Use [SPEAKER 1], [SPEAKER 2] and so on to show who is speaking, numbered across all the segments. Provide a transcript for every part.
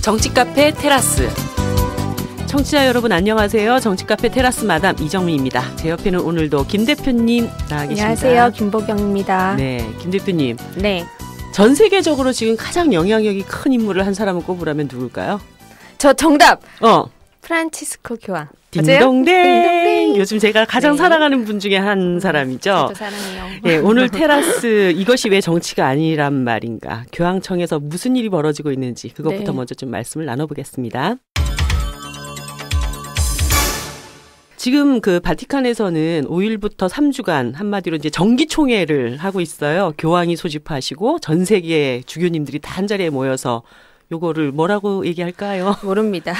[SPEAKER 1] 정치카페 테라스. 청취자 여러분 안녕하세요. 정치카페 테라스 마담 이정미입니다. 제 옆에는 오늘도 김 대표님 나와 계십니다.
[SPEAKER 2] 안녕하세요. 김보경입니다.
[SPEAKER 1] 네, 김 대표님.
[SPEAKER 2] 네.
[SPEAKER 1] 전 세계적으로 지금 가장 영향력이 큰 인물을 한 사람을 꼽으라면 누굴까요?
[SPEAKER 2] 저 정답. 프란치스코 교황.
[SPEAKER 1] 딩동댕. 요즘 제가 가장 사랑하는 분 중에 한 사람이죠.
[SPEAKER 2] 저도 사랑해요.
[SPEAKER 1] 네, 오늘 테라스 이것이 왜 정치가 아니란 말인가. 교황청에서 무슨 일이 벌어지고 있는지 그것부터 먼저 좀 말씀을 나눠보겠습니다. 지금 그 바티칸에서는 5일부터 3주간 한마디로 이제 정기총회를 하고 있어요. 교황이 소집하시고 전 세계 주교님들이 다 한자리에 모여서 요거를 뭐라고 얘기할까요?
[SPEAKER 2] 모릅니다.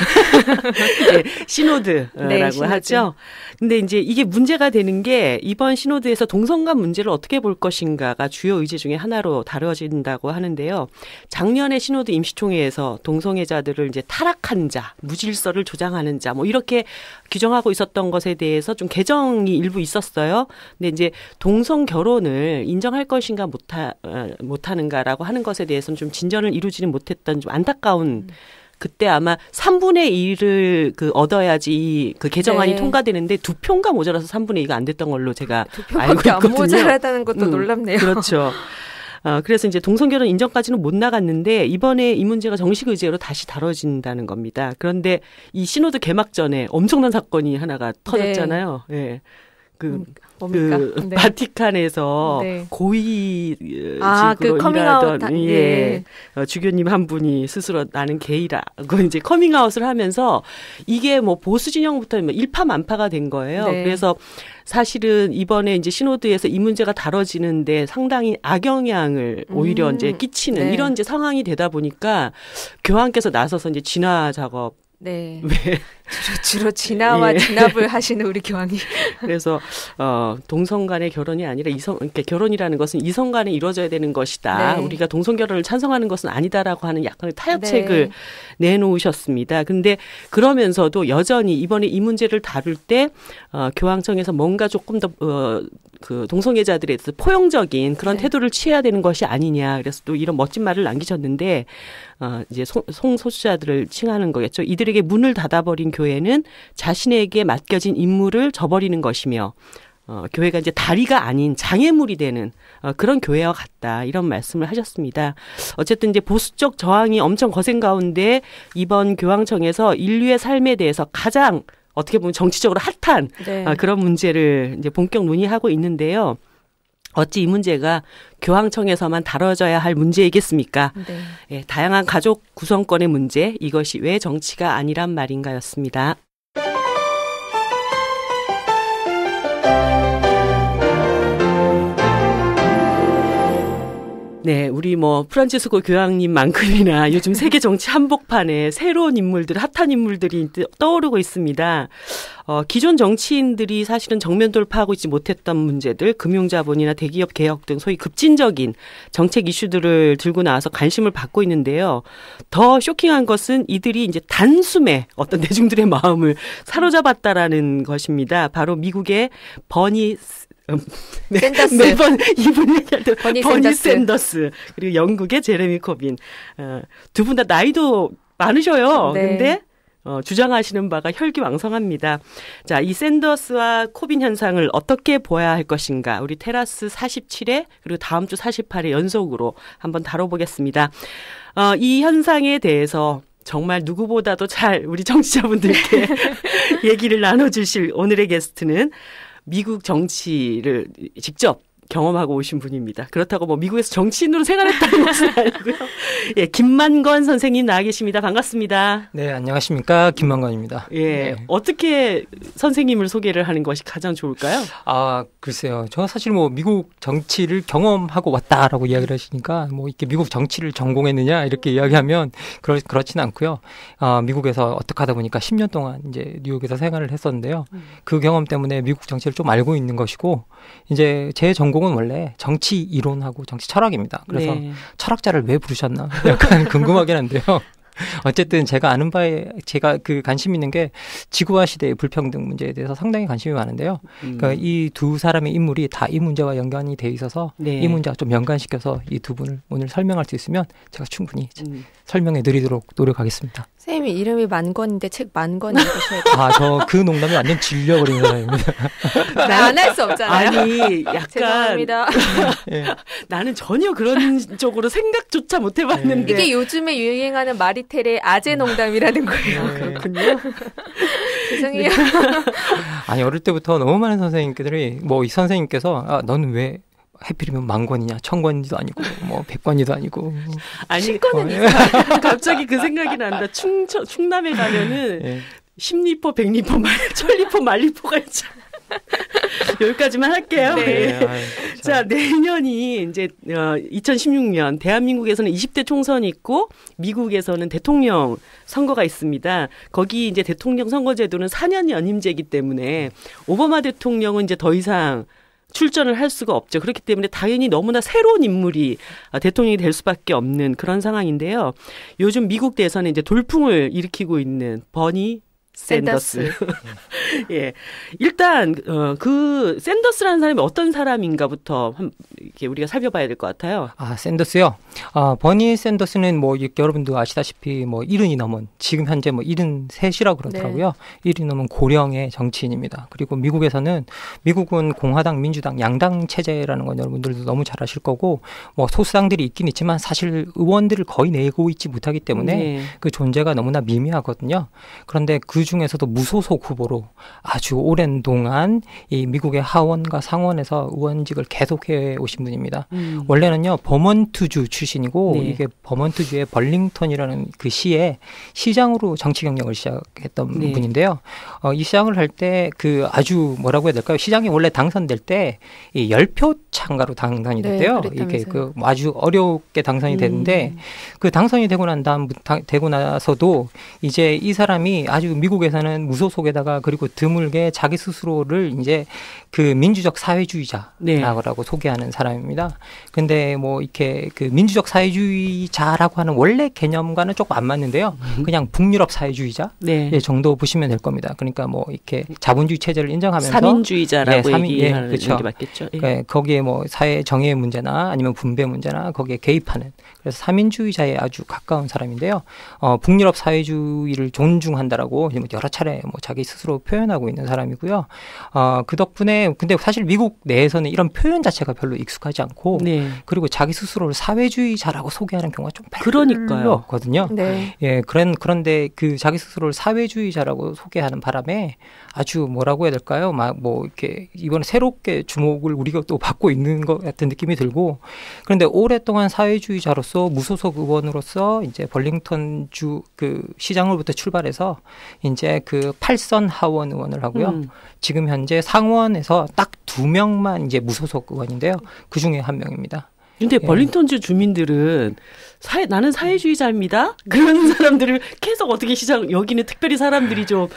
[SPEAKER 1] 네, 시노드라고
[SPEAKER 2] 시노드.
[SPEAKER 1] 하죠. 근데 이제 이게 문제가 되는 게 이번 시노드에서 동성간 문제를 어떻게 볼 것인가가 주요 의제 중에 하나로 다뤄진다고 하는데요. 작년에 시노드 임시총회에서 동성애자들을 이제 타락한 자, 무질서를 조장하는 자, 뭐 이렇게 규정하고 있었던 것에 대해서 좀 개정이 일부 있었어요. 근데 이제 동성 결혼을 인정할 것인가 못하는가라고 하는 것에 대해서는 좀 진전을 이루지는 못했던 좀 안타까운 그때 아마 3분의 1을 얻어야지 그 개정안이 통과되는데 2표인가 모자라서 3분의 2가 안 됐던 걸로 제가 알고 있거든요.
[SPEAKER 2] 안 모자라다는 것도 놀랍네요.
[SPEAKER 1] 그렇죠. 그래서 이제 동성결혼 인정까지는 못 나갔는데 이번에 이 문제가 정식 의제로 다시 다뤄진다는 겁니다. 그런데 이 시노드 개막 전에 엄청난 사건이 하나가 터졌잖아요. 네.
[SPEAKER 2] 뭡니까?
[SPEAKER 1] 바티칸에서 고위직으로 일하던 주교님 한 분이 스스로 나는 게이라고 이제 커밍아웃을 하면서 이게 뭐 보수 진영부터 일파만파가 된 거예요. 그래서 사실은 이번에 이제 시노드에서 이 문제가 다뤄지는데 상당히 악영향을 오히려 이제 끼치는 이런 이제 상황이 되다 보니까 교황께서 나서서 이제 진화 작업.
[SPEAKER 2] 네. 주로 진화와 진압을 하시는 우리 교황이.
[SPEAKER 1] 그래서 동성 간의 결혼이 아니라 그러니까 결혼이라는 것은 이성 간에 이루어져야 되는 것이다. 우리가 동성 결혼을 찬성하는 것은 아니다라고 하는 약간의 타협책을 내놓으셨습니다. 근데 그러면서도 여전히 이번에 이 문제를 다룰 때 교황청에서 뭔가 조금 더 그 동성애자들에 대해서 포용적인 그런 태도를 취해야 되는 것이 아니냐. 그래서 또 이런 멋진 말을 남기셨는데 이제 성소수자들을 칭하는 거겠죠. 이들에게 문을 닫아버린 교회는 자신에게 맡겨진 임무를 저버리는 것이며 교회가 이제 다리가 아닌 장애물이 되는 그런 교회와 같다. 이런 말씀을 하셨습니다. 어쨌든 이제 보수적 저항이 엄청 거센 가운데 이번 교황청에서 인류의 삶에 대해서 가장 어떻게 보면 정치적으로 핫한 그런 문제를 이제 본격 논의하고 있는데요. 어찌 이 문제가 교황청에서만 다뤄져야 할 문제이겠습니까? 예, 다양한 가족 구성권의 문제, 이것이 왜 정치가 아니란 말인가였습니다. 네, 우리 프란치스코 교황님만큼이나 요즘 세계 정치 한복판에 새로운 인물들, 핫한 인물들이 떠오르고 있습니다. 기존 정치인들이 사실은 정면 돌파하고 있지 못했던 문제들, 금융자본이나 대기업 개혁 등 소위 급진적인 정책 이슈들을 들고 나와서 관심을 받고 있는데요. 더 쇼킹한 것은 이들이 이제 단숨에 어떤 대중들의 마음을 사로잡았다라는 것입니다. 바로 미국의
[SPEAKER 2] 샌더스.
[SPEAKER 1] 매번 이분 얘기할 때
[SPEAKER 2] 버니
[SPEAKER 1] 샌더스 그리고 영국의 제레미 코빈 두 분 다 나이도 많으셔요. 근데 주장하시는 바가 혈기왕성합니다. 자, 이 샌더스와 코빈 현상을 어떻게 보아야 할 것인가? 우리 테라스 47회 그리고 다음 주 48회 연속으로 한번 다뤄보겠습니다. 이 현상에 대해서 정말 누구보다도 잘 우리 청취자분들께 얘기를 나눠주실 오늘의 게스트는 미국 정치를 직접 경험하고 오신 분입니다. 그렇다고 미국에서 정치인으로 생활했다는 것은 아니고요. 예, 김만건 선생님 나와 계십니다. 반갑습니다.
[SPEAKER 3] 네, 안녕하십니까. 김만건입니다.
[SPEAKER 1] 예, 어떻게 선생님을 소개를 하는 것이 가장 좋을까요?
[SPEAKER 3] 글쎄요. 저는 사실 미국 정치를 경험하고 왔다라고 이야기를 하시니까 이렇게 미국 정치를 전공했느냐 이렇게 이야기하면 그렇지는 않고요. 미국에서 어떻게 하다 보니까 10년 동안 이제 뉴욕에서 생활을 했었는데요. 그 경험 때문에 미국 정치를 좀 알고 있는 것이고 이제 제 전공은 원래 정치 이론하고 정치 철학입니다. 그래서 철학자를 왜 부르셨나 약간 궁금하긴 한데요. 어쨌든 제가 아는 바에 제가 그 관심 있는 게 지구화 시대의 불평등 문제에 대해서 상당히 관심이 많은데요. 그러니까 이 두 사람의 인물이 다 이 문제와 연관이 돼 있어서 네. 이 문제와 좀 연관시켜서 이 두 분을 오늘 설명할 수 있으면 제가 충분히 설명해 드리도록 노력하겠습니다.
[SPEAKER 2] 선생님이 이름이 만권인데 책 만권 읽으셔야 돼요.
[SPEAKER 3] 아, 저 그 농담이 완전 질려버린 사람입니다.
[SPEAKER 2] 안 할 수 없잖아요.
[SPEAKER 1] 아니, 약간
[SPEAKER 2] 죄송합니다.
[SPEAKER 1] 네. 나는 전혀 그런 쪽으로 생각조차 못 해봤는데
[SPEAKER 2] 이게 요즘에 유행하는 마리텔의 아재 농담이라는 거예요.
[SPEAKER 1] 그렇군요.
[SPEAKER 2] 죄송해요.
[SPEAKER 3] 아니, 어릴 때부터 너무 많은 선생님들이 뭐 이 선생님께서 아, 너는 왜 해필이면 만권이냐, 천권이도 아니고 뭐 백권이도 아니고.
[SPEAKER 1] 아니, 갑자기 그 생각이 난다. 충남에 가면은 네. 10리포, 100리포, 천리포, 만리포가 있죠. 여기까지만 할게요. 네. 네. 자, 내년이 이제 2016년 대한민국에서는 20대 총선이 있고 미국에서는 대통령 선거가 있습니다. 거기 이제 대통령 선거제도는 4년 연임제이기 때문에 오바마 대통령은 이제 더 이상 출전을 할 수가 없죠. 그렇기 때문에 당연히 너무나 새로운 인물이 대통령이 될 수밖에 없는 그런 상황인데요. 요즘 미국 대선에 이제 돌풍을 일으키고 있는 버니 샌더스. 예. 일단, 그, 샌더스라는 사람이 어떤 사람인가부터 이렇게 우리가 살펴봐야 될 것 같아요.
[SPEAKER 3] 아, 샌더스요? 버니 샌더스는 뭐, 여러분도 아시다시피 뭐, 70이 넘은, 지금 현재 뭐, 73이라고 그러더라고요. 네. 70이 넘은 고령의 정치인입니다. 그리고 미국은 공화당, 민주당, 양당 체제라는 건 여러분들도 너무 잘 아실 거고, 뭐, 소수당들이 있긴 있지만 사실 의원들을 거의 내고 있지 못하기 때문에 네. 그 존재가 너무나 미미하거든요. 그런데 그 중에서도 무소속 후보로 아주 오랜 동안 이 미국의 하원과 상원에서 의원직을 계속해 오신 분입니다. 원래는요 버먼트주 출신이고 네. 이게 버먼트주의 벌링턴이라는 그 시에 시장으로 정치 경력을 시작했던 네. 분인데요. 이 시장을 할 때 그 아주 뭐라고 해야 될까요? 시장이 원래 당선될 때 이 10표 참가로 당선이 됐대요. 네, 이게 그 아주 어렵게 당선이 됐는데 그 당선이 되고 나서도 이제 이 사람이 아주 미국에서는 무소속에다가 그리고 드물게 자기 스스로를 이제 그 민주적 사회주의자라고 네. 소개하는 사람입니다. 근데 뭐 이렇게 그 민주적 사회주의자라고 하는 원래 개념과는 조금 안 맞는데요. 그냥 북유럽 사회주의자 네. 정도 보시면 될 겁니다. 그러니까 뭐 이렇게 자본주의 체제를 인정하면서
[SPEAKER 1] 사민주의자라고 얘기하는 게 맞겠죠. 예.
[SPEAKER 3] 그러니까 거기에 뭐 사회 정의 문제나 아니면 분배 문제나 거기에 개입하는 그래서 사민주의자에 아주 가까운 사람인데요. 북유럽 사회주의를 존중한다라고 여러 차례 뭐 자기 스스로 표현하고 있는 사람이고요. 그 덕분에 근데 사실 미국 내에서는 이런 표현 자체가 별로 익숙하지 않고 네. 그리고 자기 스스로를 사회주의자라고 소개하는 경우가 좀 별로 없거든요. 네. 예, 그런데 그 자기 스스로를 사회주의자라고 소개하는 바람에 아주 뭐라고 해야 될까요? 막 뭐 이렇게 이번에 새롭게 주목을 우리가 또 받고 있는 것 같은 느낌이 들고 그런데 오랫동안 사회주의자로서 무소속 의원으로서 이제 벌링턴 주 그 시장으로부터 출발해서 이제 그 8선 하원 의원을 하고요. 지금 현재 상원에서 딱 2명만 이제 무소속 의원인데요. 그 중에 한 명입니다.
[SPEAKER 1] 근데 벌링턴주 주민들은 나는 사회주의자입니다. 그런 사람들을 계속 어떻게 여기는 특별히 사람들이 좀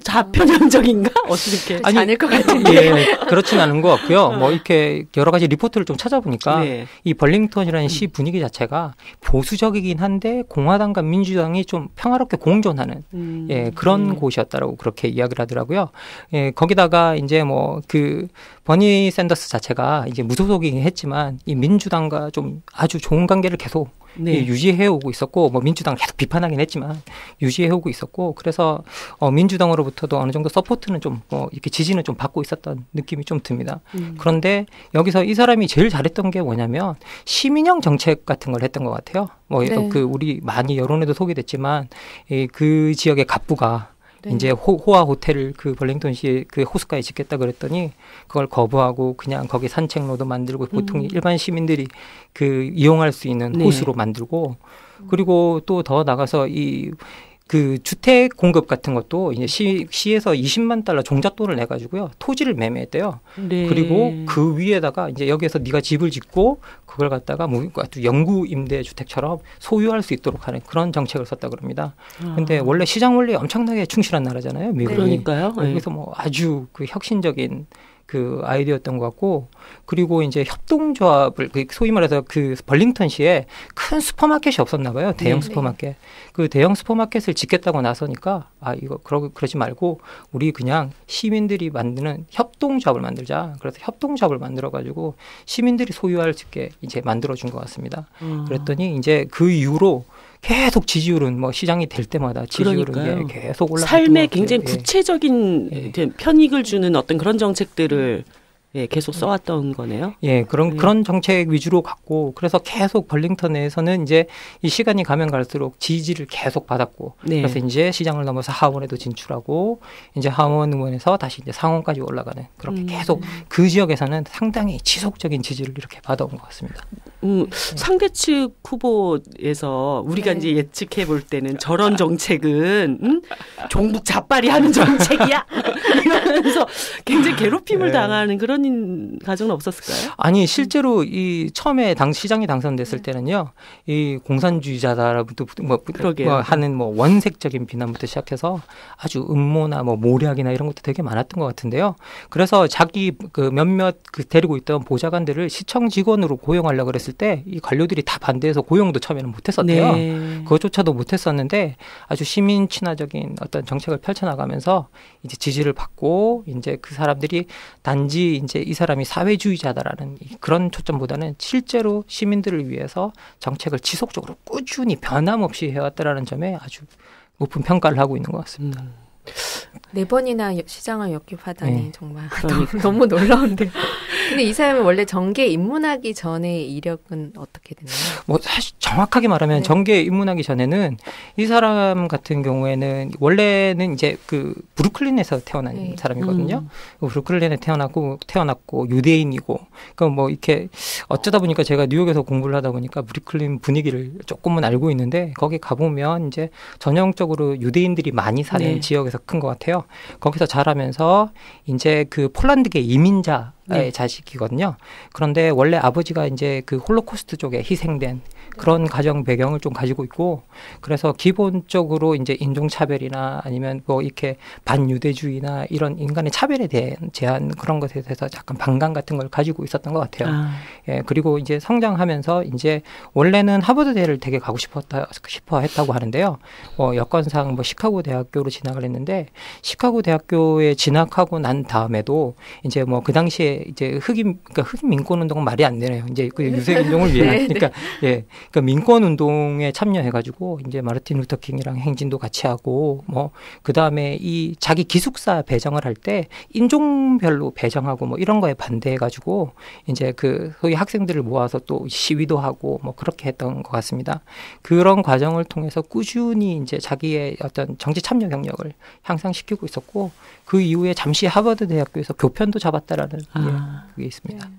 [SPEAKER 1] 자편향적인가? 어떻게?
[SPEAKER 2] 아니, 아닐 것 같은데.
[SPEAKER 3] 예, 그렇진 않은 것 같고요. 뭐 이렇게 여러 가지 리포트를 좀 찾아보니까 네. 이 벌링턴이라는 시 분위기 자체가 보수적이긴 한데 공화당과 민주당이 좀 평화롭게 공존하는 예, 그런 곳이었다라고 그렇게 이야기를 하더라고요. 예, 거기다가 이제 뭐 그 버니 샌더스 자체가 이제 무소속이긴 했지만 이 민주당과 좀 아주 좋은 관계를 계속 네. 유지해오고 있었고 뭐 민주당을 계속 비판하긴 했지만 유지해오고 있었고 그래서 민주당으로부터도 어느 정도 서포트는 좀 이렇게 지지는 좀 받고 있었던 느낌이 좀 듭니다. 그런데 여기서 이 사람이 제일 잘했던 게 뭐냐면 시민형 정책 같은 걸 했던 것 같아요. 뭐 네. 그 우리 많이 여론에도 소개됐지만 그 지역의 갑부가 네. 이제 호화 호텔을 그 벌링턴시의 그 호숫가에 짓겠다 그랬더니 그걸 거부하고 그냥 거기 산책로도 만들고 보통 일반 시민들이 그 이용할 수 있는 네. 호수로 만들고 그리고 또 더 나가서 그 주택 공급 같은 것도 이제 시에서 $200,000 종잣돈을 내 가지고요 토지를 매매했대요. 네. 그리고 그 위에다가 이제 여기에서 네가 집을 짓고 그걸 갖다가 뭐 영구 임대 주택처럼 소유할 수 있도록 하는 그런 정책을 썼다 그럽니다. 근데 원래 시장 원리에 엄청나게 충실한 나라잖아요, 미국이.
[SPEAKER 1] 그러니까요.
[SPEAKER 3] 그래서 뭐 아주 그 혁신적인 그 아이디어였던 것 같고, 그리고 이제 협동조합을 소위 말해서 그 벌링턴시에 큰 슈퍼마켓이 없었나 봐요. 대형 슈퍼마켓. 그 대형 슈퍼마켓을 짓겠다고 나서니까 이거 그러지 말고 우리 그냥 시민들이 만드는 협동조합을 만들자. 그래서 협동조합을 만들어 가지고 시민들이 소유할 수 있게 이제 만들어 준 것 같습니다. 그랬더니 이제 그 이후로 계속 지지율은 뭐 시장이 될 때마다 지지율은 계속 올라가고
[SPEAKER 1] 삶에 굉장히 구체적인 편익을 주는 어떤 그런 정책들을 계속 써왔던 거네요.
[SPEAKER 3] 그런 정책 위주로 갔고, 그래서 계속 벌링턴 내에서는 이제 이 시간이 가면 갈수록 지지를 계속 받았고, 그래서 이제 시장을 넘어서 하원에도 진출하고, 이제 하원 의원에서 다시 이제 상원까지 올라가는, 그렇게 계속 그 지역에서는 상당히 지속적인 지지를 이렇게 받아온 것 같습니다.
[SPEAKER 1] 상대측 후보에서 우리가 이제 예측해 볼 때는 저런 정책은 종북 자빨이 하는 정책이야 이러면서 굉장히 괴롭힘을 당하는 그런 가정은 없었을까요?
[SPEAKER 3] 아니, 실제로 이 처음에 시장이 당선됐을 때는요, 이 공산주의자다라부터 하는 뭐 원색적인 비난부터 시작해서 아주 음모나 뭐 모략이나 이런 것도 되게 많았던 것 같은데요. 그래서 자기 그 몇몇 데리고 있던 보좌관들을 시청 직원으로 고용하려고 그랬을 때 이 관료들이 다 반대해서 고용도 처음에는 못했었대요. 그것조차도 못했었는데 아주 시민 친화적인 어떤 정책을 펼쳐나가면서 이제 지지를 받고, 이제 그 사람들이 단지 이제 이 사람이 사회주의자다라는 그런 초점보다는 실제로 시민들을 위해서 정책을 지속적으로 꾸준히 변함없이 해왔다라는 점에 아주 높은 평가를 하고 있는 것 같습니다.
[SPEAKER 2] 4번이나 시장을 역입하다니 정말 너무 놀라운데요. 근데 이 사람이 원래 정계에 입문하기 전에 이력은 어떻게 됐나요?
[SPEAKER 3] 뭐 사실 정확하게 말하면 정계에 입문하기 전에는 이 사람 같은 경우에는 원래는 이제 그 브루클린에서 태어난 사람이거든요. 브루클린에 태어났고 유대인이고, 그러니까 뭐 이렇게 어쩌다 보니까 제가 뉴욕에서 공부를 하다 보니까 브루클린 분위기를 조금은 알고 있는데, 거기 가보면 이제 전형적으로 유대인들이 많이 사는 지역에서 큰 것 같아요. 거기서 자라면서 이제 그 폴란드계 이민자의 자식이거든요. 그런데 원래 아버지가 이제 그 홀로코스트 쪽에 희생된 그런 가정 배경을 좀 가지고 있고, 그래서 기본적으로 이제 인종차별이나 아니면 뭐 이렇게 반유대주의나 이런 인간의 차별에 대한 제한, 그런 것에 대해서 약간 반감 같은 걸 가지고 있었던 것 같아요. 그리고 이제 성장하면서 이제 원래는 하버드대를 되게 가고 싶어 했다고 하는데요. 여건상 뭐 시카고 대학교로 진학을 했는데, 시카고 대학교에 진학하고 난 다음에도 이제 뭐 그 당시에 이제 흑인 민권 운동은 말이 안 되네요. 이제 그 유색 인종을 위한 그러니까 민권 운동에 참여해가지고 이제 마르틴 루터 킹이랑 행진도 같이 하고, 뭐 그 다음에 이 자기 기숙사 배정을 할 때 인종별로 배정하고 뭐 이런 거에 반대해가지고 이제 그 소위 학생들을 모아서 또 시위도 하고 뭐 그렇게 했던 것 같습니다. 그런 과정을 통해서 꾸준히 이제 자기의 어떤 정치 참여 경력을 향상시키고 있었고, 그 이후에 잠시 하버드 대학교에서 교편도 잡았다라는 그게 있습니다.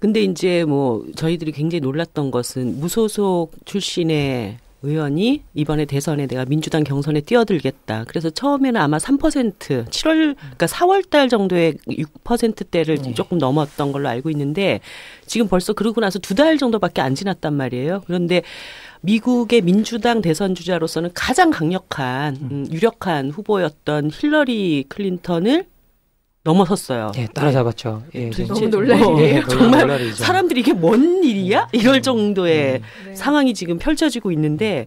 [SPEAKER 1] 근데 이제 뭐 저희들이 굉장히 놀랐던 것은 무소속 출신의 의원이 이번에 대선에 내가 민주당 경선에 뛰어들겠다. 그래서 처음에는 아마 3%, 그러니까 4월 달 정도에 6%대를 조금 넘었던 걸로 알고 있는데, 지금 벌써 그러고 나서 2달 정도밖에 안 지났단 말이에요. 그런데 미국의 민주당 대선 주자로서는 가장 강력한 유력한 후보였던 힐러리 클린턴을 넘어섰어요.
[SPEAKER 3] 따라잡았죠.
[SPEAKER 2] 너무 놀라요.
[SPEAKER 1] 정말 사람들이 이게 뭔 일이야? 이럴 정도의 상황이 지금 펼쳐지고 있는데,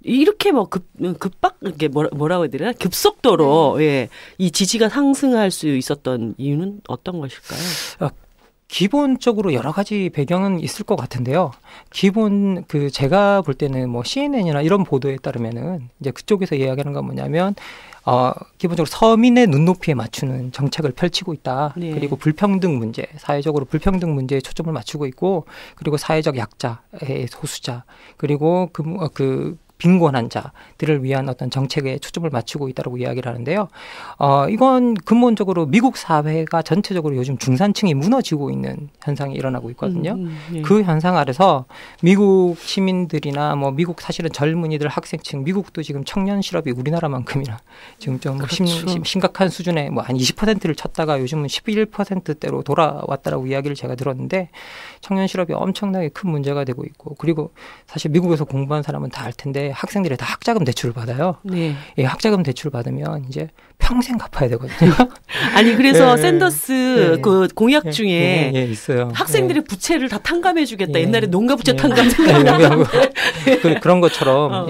[SPEAKER 1] 이렇게 뭐 이게 뭐라고 해야 되나? 급속도로 이 지지가 상승할 수 있었던 이유는 어떤 것일까요?
[SPEAKER 3] 기본적으로 여러 가지 배경은 있을 것 같은데요. 제가 볼 때는 뭐 CNN이나 이런 보도에 따르면은 이제 그쪽에서 이야기하는 건 뭐냐면, 기본적으로 서민의 눈높이에 맞추는 정책을 펼치고 있다. 그리고 불평등 문제, 사회적으로 불평등 문제에 초점을 맞추고 있고, 그리고 사회적 약자의 소수자, 그리고 빈곤한 자들을 위한 어떤 정책에 초점을 맞추고 있다고 이야기를 하는데요. 이건 근본적으로 미국 사회가 전체적으로 요즘 중산층이 무너지고 있는 현상이 일어나고 있거든요. 그 현상 아래서 미국 시민들이나 뭐 미국 사실은 젊은이들, 학생층, 미국도 지금 청년 실업이 우리나라만큼이나 지금 좀 심각한 수준에 뭐 한 20%를 쳤다가 요즘은 11%대로 돌아왔다라고 이야기를 제가 들었는데, 청년 실업이 엄청나게 큰 문제가 되고 있고, 그리고 사실 미국에서 공부한 사람은 다 알 텐데 미국의 학생들이 다 학자금 대출을 받아요.
[SPEAKER 1] 네.
[SPEAKER 3] 예, 학자금 대출을 받으면 이제 평생 갚아야 되거든요.
[SPEAKER 1] 아니 그래서 샌더스 그 공약 중에
[SPEAKER 3] 있어요.
[SPEAKER 1] 학생들의 부채를 다 탕감해주겠다. 옛날에 농가 부채 탕감
[SPEAKER 3] 그런 것처럼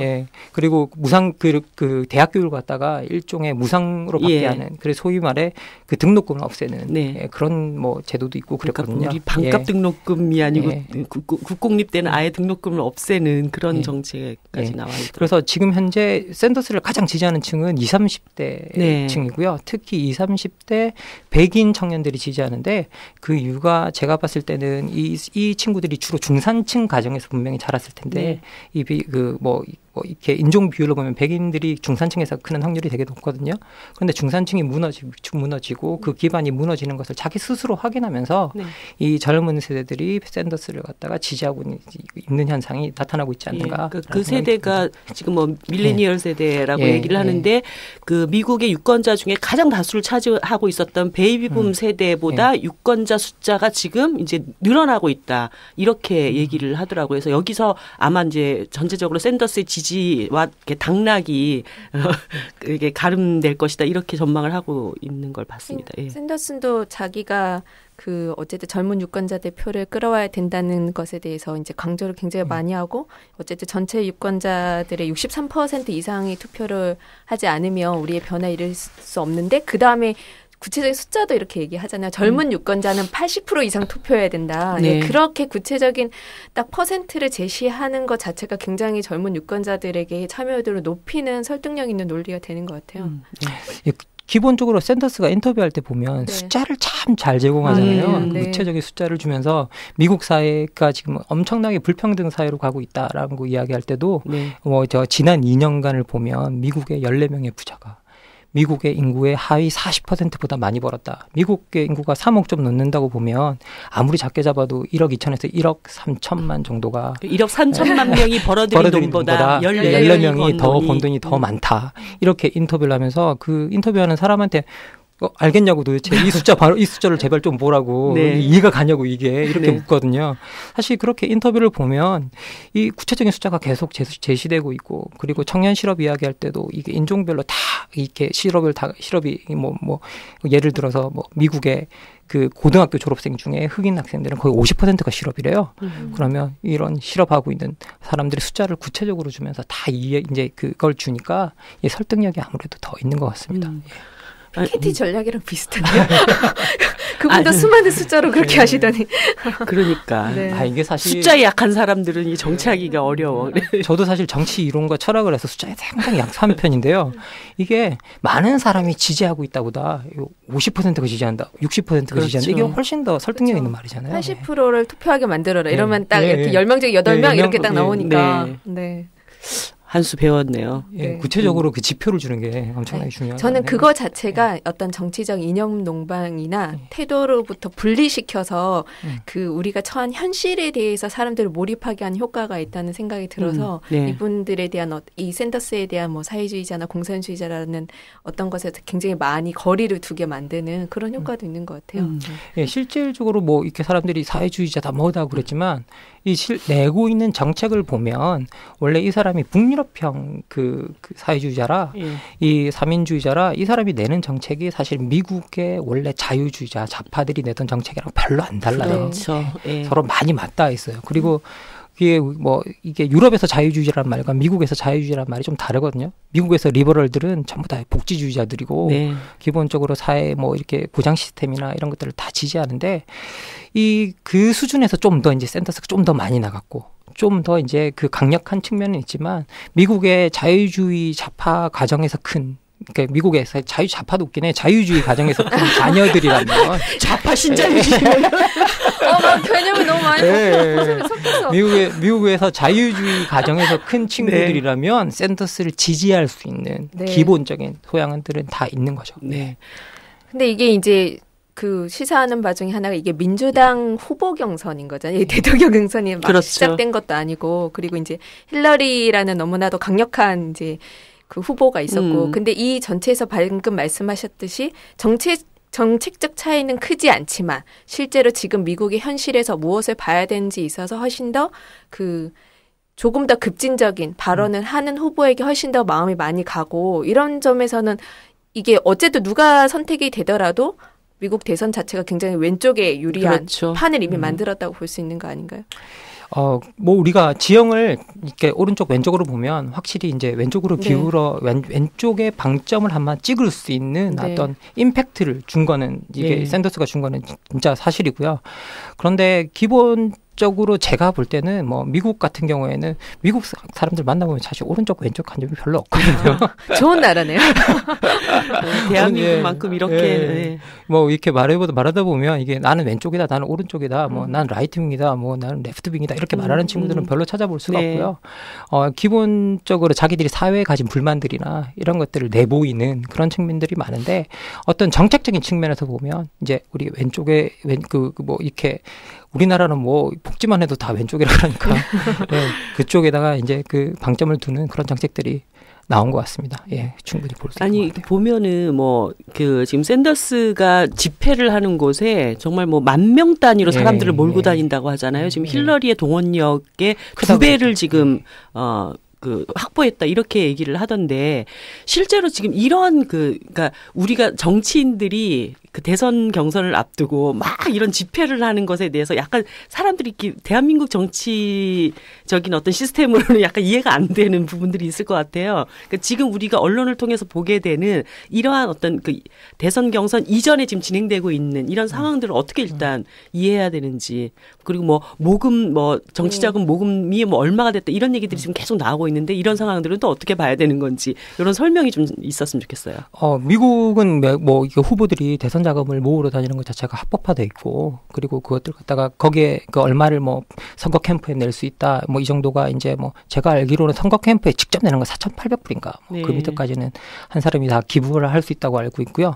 [SPEAKER 3] 그리고 무상 그 대학 교육을 갖다가 일종의 무상으로 받게 하는 그래서 소위 말해 그 등록금을 없애는 그런 뭐 제도도 있고 그랬거든요.
[SPEAKER 1] 그러니까 우리 반값 등록금이 아니고 국공립 때는 아예 등록금을 없애는 그런 정책까지 나와 있더라고요.
[SPEAKER 3] 그래서 지금 현재 샌더스를 가장 지지하는 층은 20, 30대 층이고요. 특히 20, 30대 백인 청년들이 지지하는데 그 이유가 제가 봤을 때는 이 친구들이 주로 중산층 가정에서 분명히 자랐을 텐데 이렇게 인종 비율로 보면 백인들이 중산층에서 크는 확률이 되게 높거든요. 그런데 중산층이 무너지고 그 기반이 무너지는 것을 자기 스스로 확인하면서 이 젊은 세대들이 샌더스를 갖다가 지지하고 있는 현상이 나타나고 있지 않는가.
[SPEAKER 1] 그 세대가 지금 뭐 밀레니얼 세대라고 얘기를 하는데 그 미국의 유권자 중에 가장 다수를 차지하고 있었던 베이비붐 세대보다 유권자 숫자가 지금 이제 늘어나고 있다. 이렇게 얘기를 하더라고요. 그래서 여기서 아마 이제 전체적으로 샌더스의 지지와 당락이 이게 가름될 것이다. 이렇게 전망을 하고 있는 걸 봤습니다.
[SPEAKER 2] 샌더슨도 자기가 그 어쨌든 젊은 유권자들 표를 끌어와야 된다는 것에 대해서 이제 강조를 굉장히 많이 하고 어쨌든 전체 유권자들의 63% 이상이 투표를 하지 않으면 우리의 변화에 이를 수 없는데 그 다음에 구체적인 숫자도 이렇게 얘기하잖아요. 젊은 유권자는 80% 이상 투표해야 된다. 그렇게 구체적인 딱 퍼센트를 제시하는 것 자체가 굉장히 젊은 유권자들에게 참여도를 높이는 설득력 있는 논리가 되는 것 같아요.
[SPEAKER 3] 기본적으로 샌더스가 인터뷰할 때 보면 숫자를 참 잘 제공하잖아요. 구체적인 숫자를 주면서 미국 사회가 지금 엄청나게 불평등 사회로 가고 있다라고 이야기할 때도 지난 2년간을 보면 미국의 14명의 부자가 미국의 인구의 하위 40%보다 많이 벌었다. 미국의 인구가 3억 좀 넘는다고 보면 아무리 작게 잡아도 1억 2천에서 1억 3천만 정도가
[SPEAKER 1] 1억 3천만 명이 벌어들인 돈보다
[SPEAKER 3] 14명이 더 번 돈이 더 많다. 이렇게 인터뷰를 하면서 그 인터뷰하는 사람한테 알겠냐고 도대체 이 숫자를 제발 좀 보라고 이해가 가냐고 이게 이렇게 묻거든요. 사실 그렇게 인터뷰를 보면 이 구체적인 숫자가 계속 제시되고 있고 그리고 청년 실업 이야기할 때도 이게 인종별로 다 이렇게 실업이 뭐 예를 들어서 뭐 미국의 그 고등학교 졸업생 중에 흑인 학생들은 거의 50%가 실업이래요. 그러면 이런 실업하고 있는 사람들의 숫자를 구체적으로 주면서 다 이제 그걸 주니까 이 설득력이 아무래도 더 있는 것 같습니다.
[SPEAKER 2] 피케티 전략이랑 비슷하네요. 그분도 수많은 숫자로 그렇게 하시더니.
[SPEAKER 1] 그러니까.
[SPEAKER 3] 이게 사실
[SPEAKER 1] 숫자에 약한 사람들은 이 정치하기가 어려워.
[SPEAKER 3] 저도 사실 정치 이론과 철학을 해서 숫자에 상당히 약한 편인데요. 이게 많은 사람이 지지하고 있다보다 50%가 지지한다, 60%가 지지한다. 이게 훨씬 더 설득력 있는 말이잖아요.
[SPEAKER 2] 80%를 투표하게 만들어라. 이러면 딱 이렇게 10명 중에 8명 이렇게 딱 나오니까.
[SPEAKER 1] 한 수 배웠네요.
[SPEAKER 3] 구체적으로 그 지표를 주는 게 엄청나게 중요하죠.
[SPEAKER 2] 저는 그거 자체가 어떤 정치적 이념 농방이나 태도로부터 분리시켜서 그 우리가 처한 현실에 대해서 사람들을 몰입하게 하는 효과가 있다는 생각이 들어서 이분들에 대한 이 샌더스에 대한 뭐 사회주의자나 공산주의자라는 어떤 것에 굉장히 많이 거리를 두게 만드는 그런 효과도 있는 것 같아요.
[SPEAKER 3] 실질적으로 뭐 이렇게 사람들이 사회주의자다 뭐다 그랬지만 내고 있는 정책을 보면 원래 이 사람이 북유럽형 그 사회주의자라 이 사민주의자라 이 사람이 내는 정책이 사실 미국의 원래 자유주의자 좌파들이 내던 정책이랑 별로 안 달라요.
[SPEAKER 1] 그렇죠.
[SPEAKER 3] 서로 많이 맞닿아 있어요. 그리고 이게 유럽에서 자유주의자란 말과 미국에서 자유주의란 말이 좀 다르거든요. 미국에서 리버럴들은 전부 다 복지주의자들이고 기본적으로 사회 뭐 이렇게 보장 시스템이나 이런 것들을 다 지지하는데 그 수준에서 좀 더 이제 샌더스가 좀 더 많이 나갔고 좀 더 이제 그 강력한 측면은 있지만 미국의 자유주의 좌파 가정에서 그러니까 미국에서 좌파도 웃긴 해. 자유주의 가정에서 큰 자녀들이라면
[SPEAKER 1] 좌파 신자유주의
[SPEAKER 2] 개념이 너무 많이 섞여서
[SPEAKER 3] 미국에서 자유주의 가정에서 큰 친구들이라면 샌더스를 지지할 수 있는 기본적인 소양들은 다 있는 거죠.
[SPEAKER 2] 근데 이게 이제 그 시사하는 바 중에 하나가 이게 민주당 후보 경선인 거잖아요. 대통령 경선이 막 시작된 것도 아니고 그리고 이제 힐러리라는 너무나도 강력한 이제 그 후보가 있었고 근데 이 전체에서 방금 말씀하셨듯이 정책적 차이는 크지 않지만 실제로 지금 미국의 현실에서 무엇을 봐야 되는지 있어서 훨씬 더 그 조금 더 급진적인 발언을 하는 후보에게 훨씬 더 마음이 많이 가고 이런 점에서는 이게 어쨌든 누가 선택이 되더라도 미국 대선 자체가 굉장히 왼쪽에 유리한
[SPEAKER 1] 그렇죠.
[SPEAKER 2] 판을 이미 만들었다고 볼 수 있는 거 아닌가요?
[SPEAKER 3] 뭐 우리가 지형을 이렇게 오른쪽 왼쪽으로 보면 확실히 이제 왼쪽으로 기울어 왼쪽에 방점을 한번 찍을 수 있는 어떤 임팩트를 준 거는 이게 샌더스가 준 거는 진짜 사실이고요. 그런데 기본적으로 제가 볼 때는 뭐 미국 같은 경우에는 미국 사람들 만나보면 사실 오른쪽 왼쪽 관점이 별로 없거든요.
[SPEAKER 2] 좋은 나라네요.
[SPEAKER 1] 대한민국만큼 이렇게
[SPEAKER 3] 뭐 이렇게 말하다 보면 이게 나는 왼쪽이다, 나는 오른쪽이다, 뭐 나는 라이트윙이다, 뭐 나는 레프트윙이다 이렇게 말하는 친구들은 별로 찾아볼 수가 없고요. 기본적으로 자기들이 사회에 가진 불만들이나 이런 것들을 내보이는 그런 측면들이 많은데 어떤 정책적인 측면에서 보면 이제 우리 왼쪽에 뭐 이렇게 우리나라는 뭐 복지만 해도 다 왼쪽이라 그러니까 그쪽에다가 이제 그 방점을 두는 그런 정책들이 나온 것 같습니다. 예, 충분히 볼 수 있는 것 같아요.
[SPEAKER 1] 보면은 뭐 그 지금 샌더스가 집회를 하는 곳에 정말 뭐 10,000명 단위로 사람들을 몰고 다닌다고 하잖아요. 지금 힐러리의 동원력의 2배를 지금 확보했다 이렇게 얘기를 하던데 실제로 지금 이런 그러니까 우리가 정치인들이 그 대선 경선을 앞두고 막 이런 집회를 하는 것에 대해서 약간 사람들이 대한민국 정치적인 어떤 시스템으로는 약간 이해가 안 되는 부분들이 있을 것 같아요. 그러니까 지금 우리가 언론을 통해서 보게 되는 이러한 어떤 그 대선 경선 이전에 지금 진행되고 있는 이런 상황들을 어떻게 일단 이해해야 되는지 그리고 뭐 모금 뭐 정치자금 모금이 뭐 얼마가 됐다 이런 얘기들이 지금 계속 나오고 있는데 이런 상황들은 또 어떻게 봐야 되는 건지 이런 설명이 좀 있었으면 좋겠어요.
[SPEAKER 3] 미국은 뭐 후보들이 대선 자금을 모으러 다니는 것 자체가 합법화돼 있고 그리고 그것들 갖다가 거기에 그 얼마를 뭐 선거 캠프에 낼 수 있다 뭐 이 정도가 이제 뭐 제가 알기로는 선거 캠프에 직접 내는 건 4,800불인가 뭐 그 밑에까지는 한 사람이 다 기부를 할 수 있다고 알고 있고요.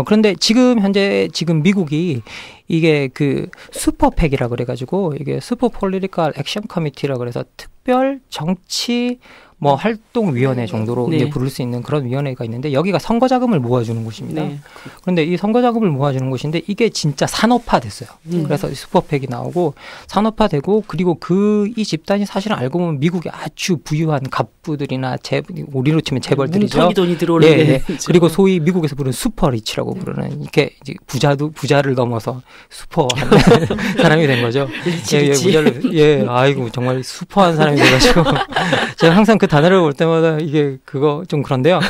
[SPEAKER 3] 그런데 현재 미국이 이게 그 슈퍼팩이라 그래가지고 이게 슈퍼 폴리티컬 액션 커미티라 그래서 특별 정치 뭐 활동위원회 정도로 이제 부를 수 있는 그런 위원회가 있는데 여기가 선거 자금을 모아주는 곳입니다. 그런데 이 선거 자금을 모아주는 곳인데 이게 진짜 산업화됐어요. 그래서 슈퍼팩이 나오고 산업화되고 그리고 이 집단이 사실은 알고 보면 미국의 아주 부유한 갑부들이나 우리로 치면 재벌들이죠.
[SPEAKER 1] 뭉텅이 돈이 들어오는
[SPEAKER 3] 그리고 소위 미국에서 부르는 슈퍼리치라고 부르는 이렇게 이제 부자를 넘어서 슈퍼한 사람이 된 거죠. 아이고 정말 슈퍼한 사람이 돼가지고 제가 항상 그 단어를 볼 때마다 이게 그거 좀 그런데요.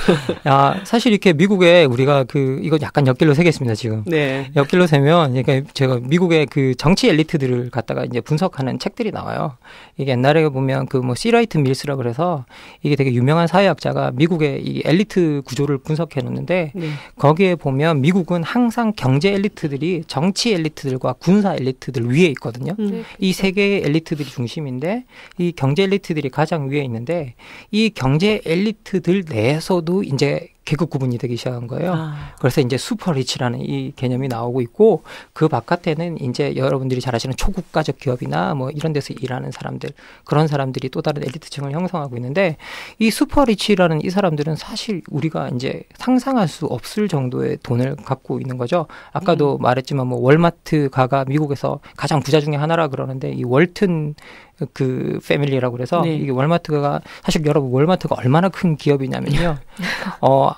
[SPEAKER 3] 사실 이렇게 미국에 우리가 이거 약간 엿길로 새겠습니다, 지금. 네. 엿길로 새면, 그러니까 제가 미국의 그 정치 엘리트들을 갖다가 이제 분석하는 책들이 나와요. 이게 옛날에 보면 시라이트 밀스라고 그래서 이게 되게 유명한 사회학자가 미국의 이 엘리트 구조를 분석해 놓는데 거기에 보면 미국은 항상 경제 엘리트들이 정치 엘리트들과 군사 엘리트들 위에 있거든요. 이 세 개의 엘리트들이 중심인데 이 경제 엘리트들이 가장 위에 있는데 이 경제 엘리트들 내에서도 이제 계급 구분이 되기 시작한 거예요. 그래서 이제 슈퍼리치라는 이 개념이 나오고 있고 그 바깥에는 이제 여러분들이 잘 아시는 초국가적 기업이나 뭐 이런 데서 일하는 사람들 그런 사람들이 또 다른 엘리트층을 형성하고 있는데 이 슈퍼리치라는 이 사람들은 사실 우리가 이제 상상할 수 없을 정도의 돈을 갖고 있는 거죠. 아까도 말했지만 뭐 월마트가가 미국에서 가장 부자 중에 하나라 그러는데 이 월튼 그 패밀리라고 그래서 이게 월마트가 사실 여러분 월마트가 얼마나 큰 기업이냐면요.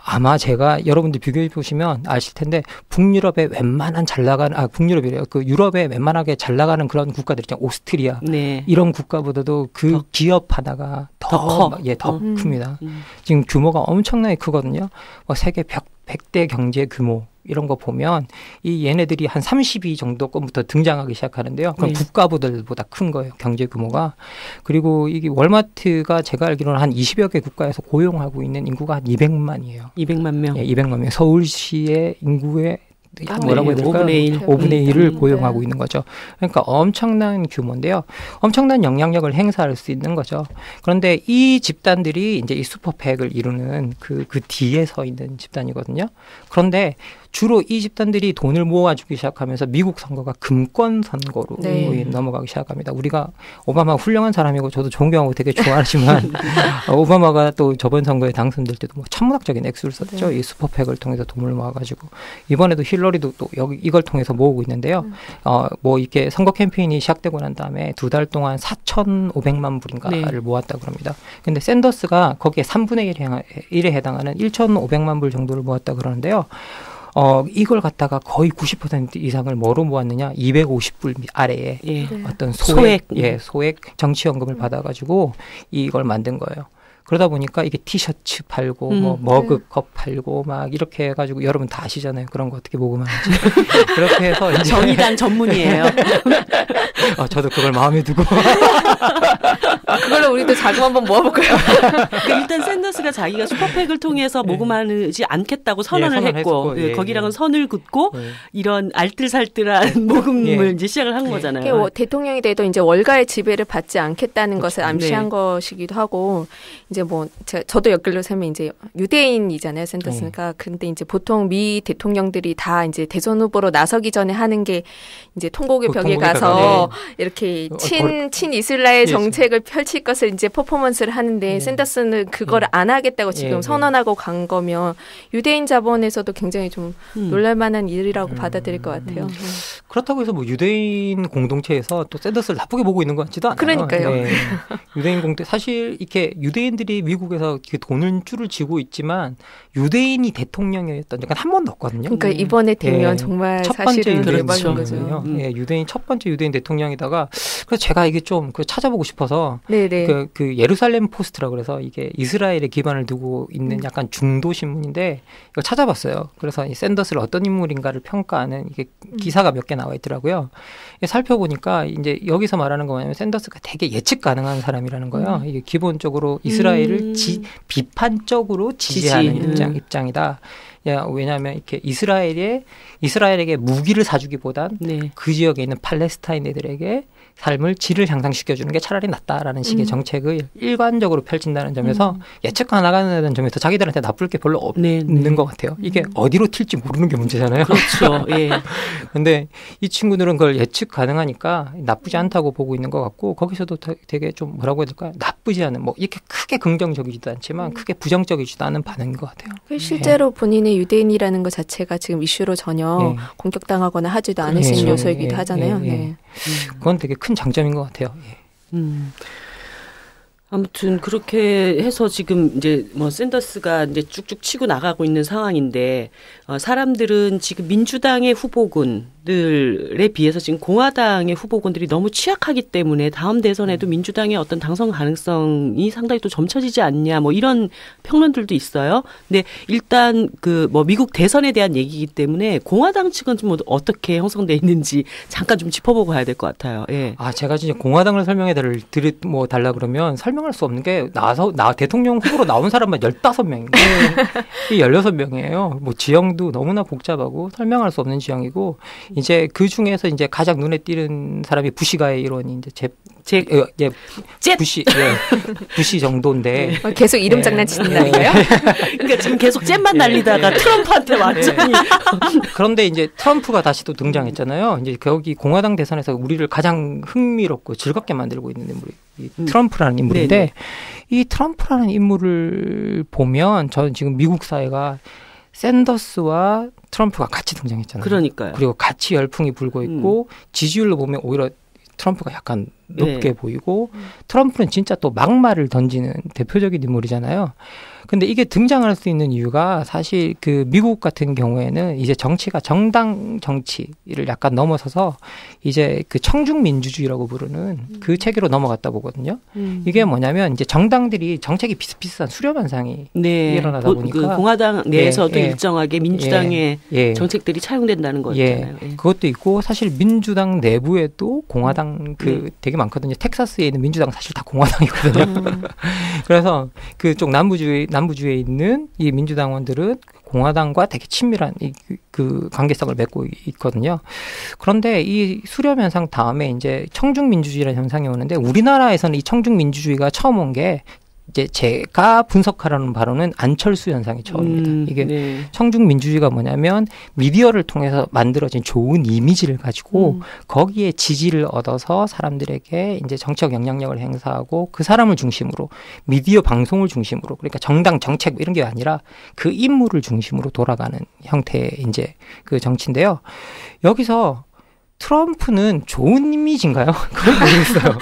[SPEAKER 3] 아마 제가 여러분들 비교해 보시면 아실 텐데 북유럽에 웬만한 잘 나가는 북유럽이래요. 그 유럽에 웬만하게 잘 나가는 그런 국가들 있잖아요. 오스트리아 이런 국가보다도 그 기업 하나가 더 큽니다. 지금 규모가 엄청나게 크거든요. 세계 100대 경제 규모 이런 거 보면 이 얘네들이 한 32 정도권부터 등장하기 시작하는데요. 그럼 국가보다 큰 거예요. 경제 규모가. 그리고 이게 월마트가 제가 알기로는 한 20여 개 국가에서 고용하고 있는 인구가 한 200만이에요.
[SPEAKER 1] 200만 명.
[SPEAKER 3] 200만 명. 서울시의 인구의 뭐라고 해야 될까요? 5분의 1을 고용하고 있는 거죠. 그러니까 엄청난 규모인데요. 엄청난 영향력을 행사할 수 있는 거죠. 그런데 이 집단들이 이제 이 슈퍼팩을 이루는 그 뒤에 서 있는 집단이거든요. 그런데 주로 이 집단들이 돈을 모아주기 시작하면서 미국 선거가 금권 선거로 넘어가기 시작합니다. 우리가 오바마가 훌륭한 사람이고 저도 존경하고 되게 좋아하지만 오바마가 또 저번 선거에 당선될 때도 뭐 천문학적인 액수를 썼죠. 이 슈퍼팩을 통해서 돈을 모아가지고 이번에도 힐러리도 또 이걸 통해서 모으고 있는데요. 뭐 이렇게 선거 캠페인이 시작되고 난 다음에 2달 동안 4,500만 불인가를 모았다 그럽니다. 근데 샌더스가 거기에 3분의 1에 해당하는 1,500만 불 정도를 모았다 그러는데요. 이걸 갖다가 거의 90% 이상을 뭐로 모았느냐? 250불 아래에 어떤 소액 정치연금을 받아가지고 이걸 만든 거예요. 그러다 보니까 이게 티셔츠 팔고 뭐 머그컵 팔고 막 이렇게 해가지고 여러분 다 아시잖아요. 그런 거 어떻게 모금하는지. 그렇게 해서 이제
[SPEAKER 1] 정의당 전문이에요.
[SPEAKER 3] 저도 그걸 마음에 두고
[SPEAKER 2] 그걸로 우리도 자금 한번 모아볼까요?
[SPEAKER 1] 그러니까 일단 샌더스가 자기가 슈퍼팩을 통해서 모금하지 않겠다고 선언을 했고 거기랑은 선을 긋고 이런 알뜰살뜰한 모금을 이제 시작을 한 거잖아요.
[SPEAKER 2] 대통령이 돼도 이제 월가의 지배를 받지 않겠다는 것을 암시한 것이기도 하고 이제 뭐 저도 엮을로 세면 이제 유대인이잖아요, 샌더스가. 근데 이제 보통 미 대통령들이 다 이제 대선 후보로 나서기 전에 하는 게 이제 통곡의 벽에 가서 이렇게 친 이스라엘 정책을 펼칠 것을 이제 퍼포먼스를 하는데 샌더스는 그거를 안 하겠다고 지금 선언하고 간 거면 유대인 자본에서도 굉장히 좀 놀랄만한 일이라고 받아들일 것 같아요.
[SPEAKER 3] 그렇다고 해서 뭐 유대인 공동체에서 또 샌더스를 나쁘게 보고 있는 것 같지도 않아요.
[SPEAKER 2] 그러니까요.
[SPEAKER 3] 유대인 공동체 사실 이렇게 유대인들이 미국에서 돈을 줄을 쥐고 있지만 유대인이 대통령이었던 적은 한 번도 없거든요.
[SPEAKER 2] 그러니까 이번에 되면 정말
[SPEAKER 3] 첫 번째
[SPEAKER 2] 사실은
[SPEAKER 3] 대박인 거죠. 첫 번째 유대인 대통령이다가 그래서 제가 이게 좀 찾아보고 싶어서 그 예루살렘 포스트라고 그래서 이게 이스라엘에 기반을 두고 있는 약간 중도 신문인데 이걸 찾아봤어요. 그래서 이 샌더스를 어떤 인물인가를 평가하는 이게 기사가 몇 개 나와 있더라고요. 살펴보니까 이제 여기서 말하는 거 뭐냐면 샌더스가 되게 예측 가능한 사람이라는 거예요. 이게 기본적으로 이스라엘을 비판적으로 지지하는 입장이다. 왜냐하면 이렇게 이스라엘에게 무기를 사주기보단 그 지역에 있는 팔레스타인 애들에게 삶을 질을 향상시켜주는 게 차라리 낫다라는 식의 정책을 일관적으로 펼친다는 점에서 예측 가능하다는 점에서 자기들한테 나쁠 게 별로 없는 것 같아요. 이게 어디로 튈지 모르는 게 문제잖아요.
[SPEAKER 1] 그렇죠.
[SPEAKER 3] 근데 이 친구들은 그걸 예측 가능하니까 나쁘지 않다고 보고 있는 것 같고 거기서도 되게 좀 뭐라고 해야 될까요? 나쁘지 않은 뭐 이렇게 크게 긍정적이지도 않지만 크게 부정적이지도 않은 반응인 것 같아요.
[SPEAKER 2] 실제로 본인의 유대인이라는 것 자체가 지금 이슈로 전혀 공격당하거나 하지도 않으신 요소이기도 하잖아요.
[SPEAKER 3] 그건 되게 큰 장점인 것 같아요.
[SPEAKER 1] 아무튼 그렇게 해서 지금 이제 뭐 샌더스가 이제 쭉쭉 치고 나가고 있는 상황인데 사람들은 지금 민주당의 후보군들에 비해서 지금 공화당의 후보군들이 너무 취약하기 때문에 다음 대선에도 민주당의 어떤 당선 가능성이 상당히 또 점쳐지지 않냐 뭐 이런 평론들도 있어요. 근데 일단 그 뭐 미국 대선에 대한 얘기이기 때문에 공화당 측은 좀 어떻게 형성돼 있는지 잠깐 좀 짚어보고 가야 될 것 같아요.
[SPEAKER 3] 제가 진짜 공화당을 설명해 달라 그러면 설명할 수 없는 게 대통령 후보로 나온 사람만 15명인데 이 16명이에요. 뭐 지형도 너무나 복잡하고 설명할 수 없는 지형이고 이제 그 중에서 이제 가장 눈에 띄는 사람이 부시가의 일원이 이제 부시 정도인데
[SPEAKER 2] 계속 이름 장난치는다니까요?
[SPEAKER 1] 그러니까 지금 계속 잼만 날리다가 트럼프한테 완전히
[SPEAKER 3] 그런데 이제 트럼프가 다시 또 등장했잖아요. 이제 거기 공화당 대선에서 우리를 가장 흥미롭고 즐겁게 만들고 있는 인물이 트럼프라는 인물인데 이 트럼프라는 인물을 보면 저는 지금 미국 사회가 샌더스와 트럼프가 같이 등장했잖아요.
[SPEAKER 1] 그러니까요.
[SPEAKER 3] 그리고 같이 열풍이 불고 있고 지지율로 보면 오히려 트럼프가 약간 높게 보이고 트럼프는 진짜 또 막말을 던지는 대표적인 인물이잖아요. 근데 이게 등장할 수 있는 이유가 사실 그 미국 같은 경우에는 이제 정치가 정당 정치를 약간 넘어서서 이제 그 청중민주주의라고 부르는 그 체계로 넘어갔다 보거든요. 이게 뭐냐면 이제 정당들이 정책이 비슷비슷한 수렴 현상이 일어나다 보니까
[SPEAKER 1] 그 공화당 내에서도 일정하게 민주당의 정책들이 차용된다는 거잖아요.
[SPEAKER 3] 그것도 있고 사실 민주당 내부에도 공화당 되게 많거든요. 텍사스에 있는 민주당 사실 다 공화당이거든요. 그래서 그쪽 남부주에 있는 이 민주당원들은 공화당과 되게 친밀한 그 관계성을 맺고 있거든요. 그런데 이 수렴 현상 다음에 이제 청중민주주의라는 현상이 오는데 우리나라에서는 이 청중민주주의가 처음 온 게 이제 제가 분석하라는 바로는 안철수 현상이 처음입니다. 이게
[SPEAKER 1] 네.
[SPEAKER 3] 청중 민주주의가 뭐냐면 미디어를 통해서 만들어진 좋은 이미지를 가지고 거기에 지지를 얻어서 사람들에게 이제 정치적 영향력을 행사하고 그 사람을 중심으로 미디어 방송을 중심으로 그러니까 정당 정책 이런 게 아니라 그 인물을 중심으로 돌아가는 형태의 이제 그 정치인데요. 여기서 트럼프는 좋은 이미지인가요? 그걸 모르겠어요.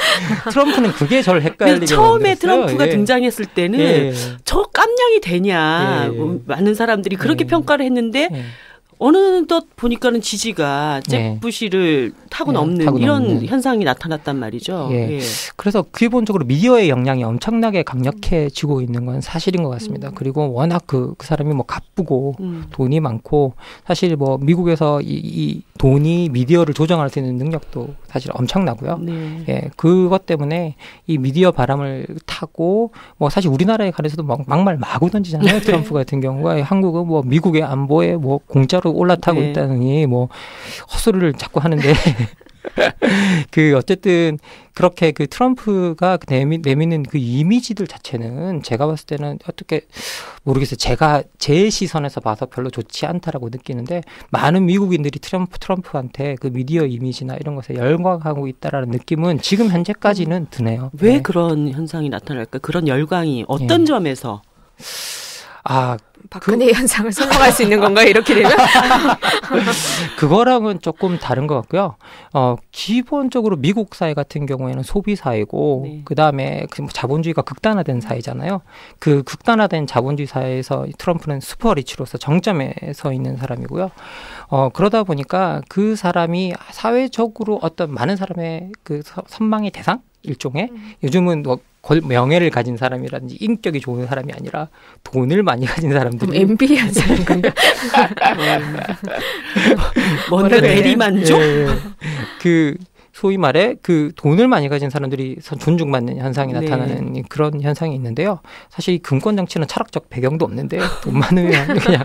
[SPEAKER 3] 트럼프는 그게 저를 헷갈리게
[SPEAKER 1] 처음에
[SPEAKER 3] 만들었어요.
[SPEAKER 1] 트럼프가 등장했을 때는 저 깜냥이 되냐 많은 사람들이 그렇게 평가를 했는데 어느덧 보니까는 지지가 잭 부시를 타고 넘는 이런 현상이 나타났단 말이죠.
[SPEAKER 3] 그래서 기본적으로 미디어의 영향이 엄청나게 강력해지고 있는 건 사실인 것 같습니다. 그리고 워낙 그 사람이 뭐 가쁘고 돈이 많고 사실 뭐 미국에서 이 돈이 미디어를 조정할 수 있는 능력도 사실 엄청나고요. 그것 때문에 이 미디어 바람을 타고 뭐 사실 우리나라에 관해서도 막말 마구 던지잖아요. 트럼프 같은 경우가 한국은 뭐 미국의 안보에 뭐 공짜로 올라타고 있다느니 뭐 헛소리를 자꾸 하는데 그 어쨌든 그렇게 그 트럼프가 내미는 그 이미지들 자체는 제가 봤을 때는 어떻게 모르겠어요. 제가 제 시선에서 봐서 별로 좋지 않다라고 느끼는데 많은 미국인들이 트럼프한테 그 미디어 이미지나 이런 것에 열광하고 있다라는 느낌은 지금 현재까지는 드네요.
[SPEAKER 1] 왜 그런 현상이 나타날까? 그런 열광이 어떤 점에서?
[SPEAKER 2] 박근혜 현상을 설명할 수 있는 건가요? 이렇게 되면?
[SPEAKER 3] 그거랑은 조금 다른 것 같고요. 기본적으로 미국 사회 같은 경우에는 소비 사회고 그다음에 자본주의가 극단화된 사회잖아요. 그 극단화된 자본주의 사회에서 트럼프는 슈퍼리치로서 정점에 서 있는 사람이고요. 그러다 보니까 그 사람이 사회적으로 어떤 많은 사람의 그 선망의 대상? 일종의 요즘은 뭐 명예를 가진 사람이라든지 인격이 좋은 사람이 아니라 돈을 많이 가진 사람들이
[SPEAKER 2] MB한 사람 건가?
[SPEAKER 1] 뭔가 대리만족?
[SPEAKER 3] 그 소위 말해 그 돈을 많이 가진 사람들이 존중받는 현상이 나타나는 그런 현상이 있는데요. 사실 이 금권 정치는 철학적 배경도 없는데 돈 많으면 그냥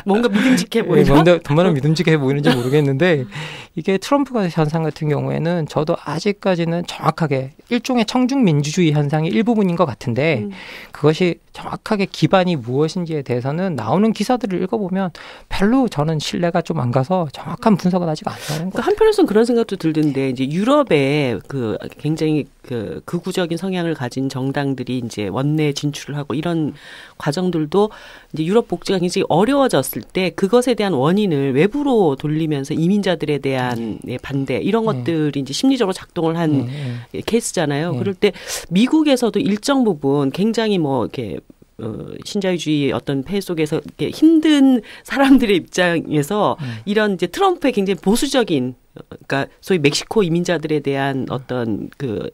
[SPEAKER 1] 뭔가 믿음직해 보이나?
[SPEAKER 3] 돈 많으면 믿음직해 보이는지 모르겠는데 이게 트럼프 현상 같은 경우에는 저도 아직까지는 정확하게 일종의 청중 민주주의 현상의 일부분인 것 같은데 그것이 정확하게 기반이 무엇인지에 대해서는 나오는 기사들을 읽어보면 별로 저는 신뢰가 좀 안 가서 정확한 분석은 아직 안 나오는 것 같아요.
[SPEAKER 1] 한편에서는 그런 생각도 들던데 이제 유럽에 그 굉장히 그 극우적인 성향을 가진 정당들이 이제 원내 진출을 하고 이런 과정들도 이제 유럽 복지가 굉장히 어려워졌을 때 그것에 대한 원인을 외부로 돌리면서 이민자들에 대한 반대 이런 것들이 이제 심리적으로 작동을 한 케이스잖아요. 그럴 때 미국에서도 일정 부분 굉장히 뭐 이렇게 신자유주의의 어떤 폐해 속에서 이렇게 힘든 사람들의 입장에서 이런 이제 트럼프의 굉장히 보수적인 그러니까 소위 멕시코 이민자들에 대한 어떤 그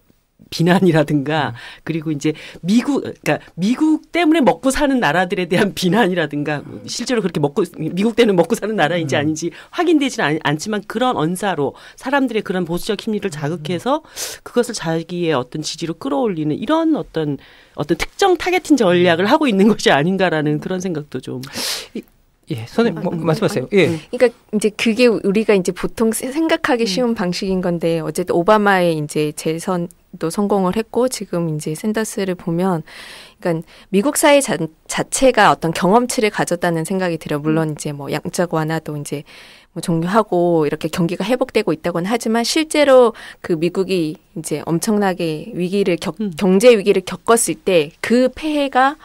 [SPEAKER 1] 비난이라든가 그리고 이제 그러니까 미국 때문에 먹고 사는 나라들에 대한 비난이라든가 실제로 그렇게 미국 때문에 먹고 사는 나라인지 아닌지 확인되지는 않지만 그런 언사로 사람들의 그런 보수적 심리를 자극해서 그것을 자기의 어떤 지지로 끌어올리는 이런 어떤 특정 타겟팅 전략을 하고 있는 것이 아닌가라는 그런 생각도 좀.
[SPEAKER 3] 선생님 말씀하세요.
[SPEAKER 2] 그러니까 이제 그게 우리가 이제 보통 생각하기 쉬운 방식인 건데 어쨌든 오바마의 이제 재선도 성공을 했고 지금 이제 샌더스를 보면 그러니까 미국 사회 자체가 어떤 경험치를 가졌다는 생각이 들어요. 물론 이제 뭐 양적 완화도 이제 뭐 종료하고 이렇게 경기가 회복되고 있다고는 하지만 실제로 그 미국이 이제 엄청나게 경제 위기를 겪었을 때 그 폐해가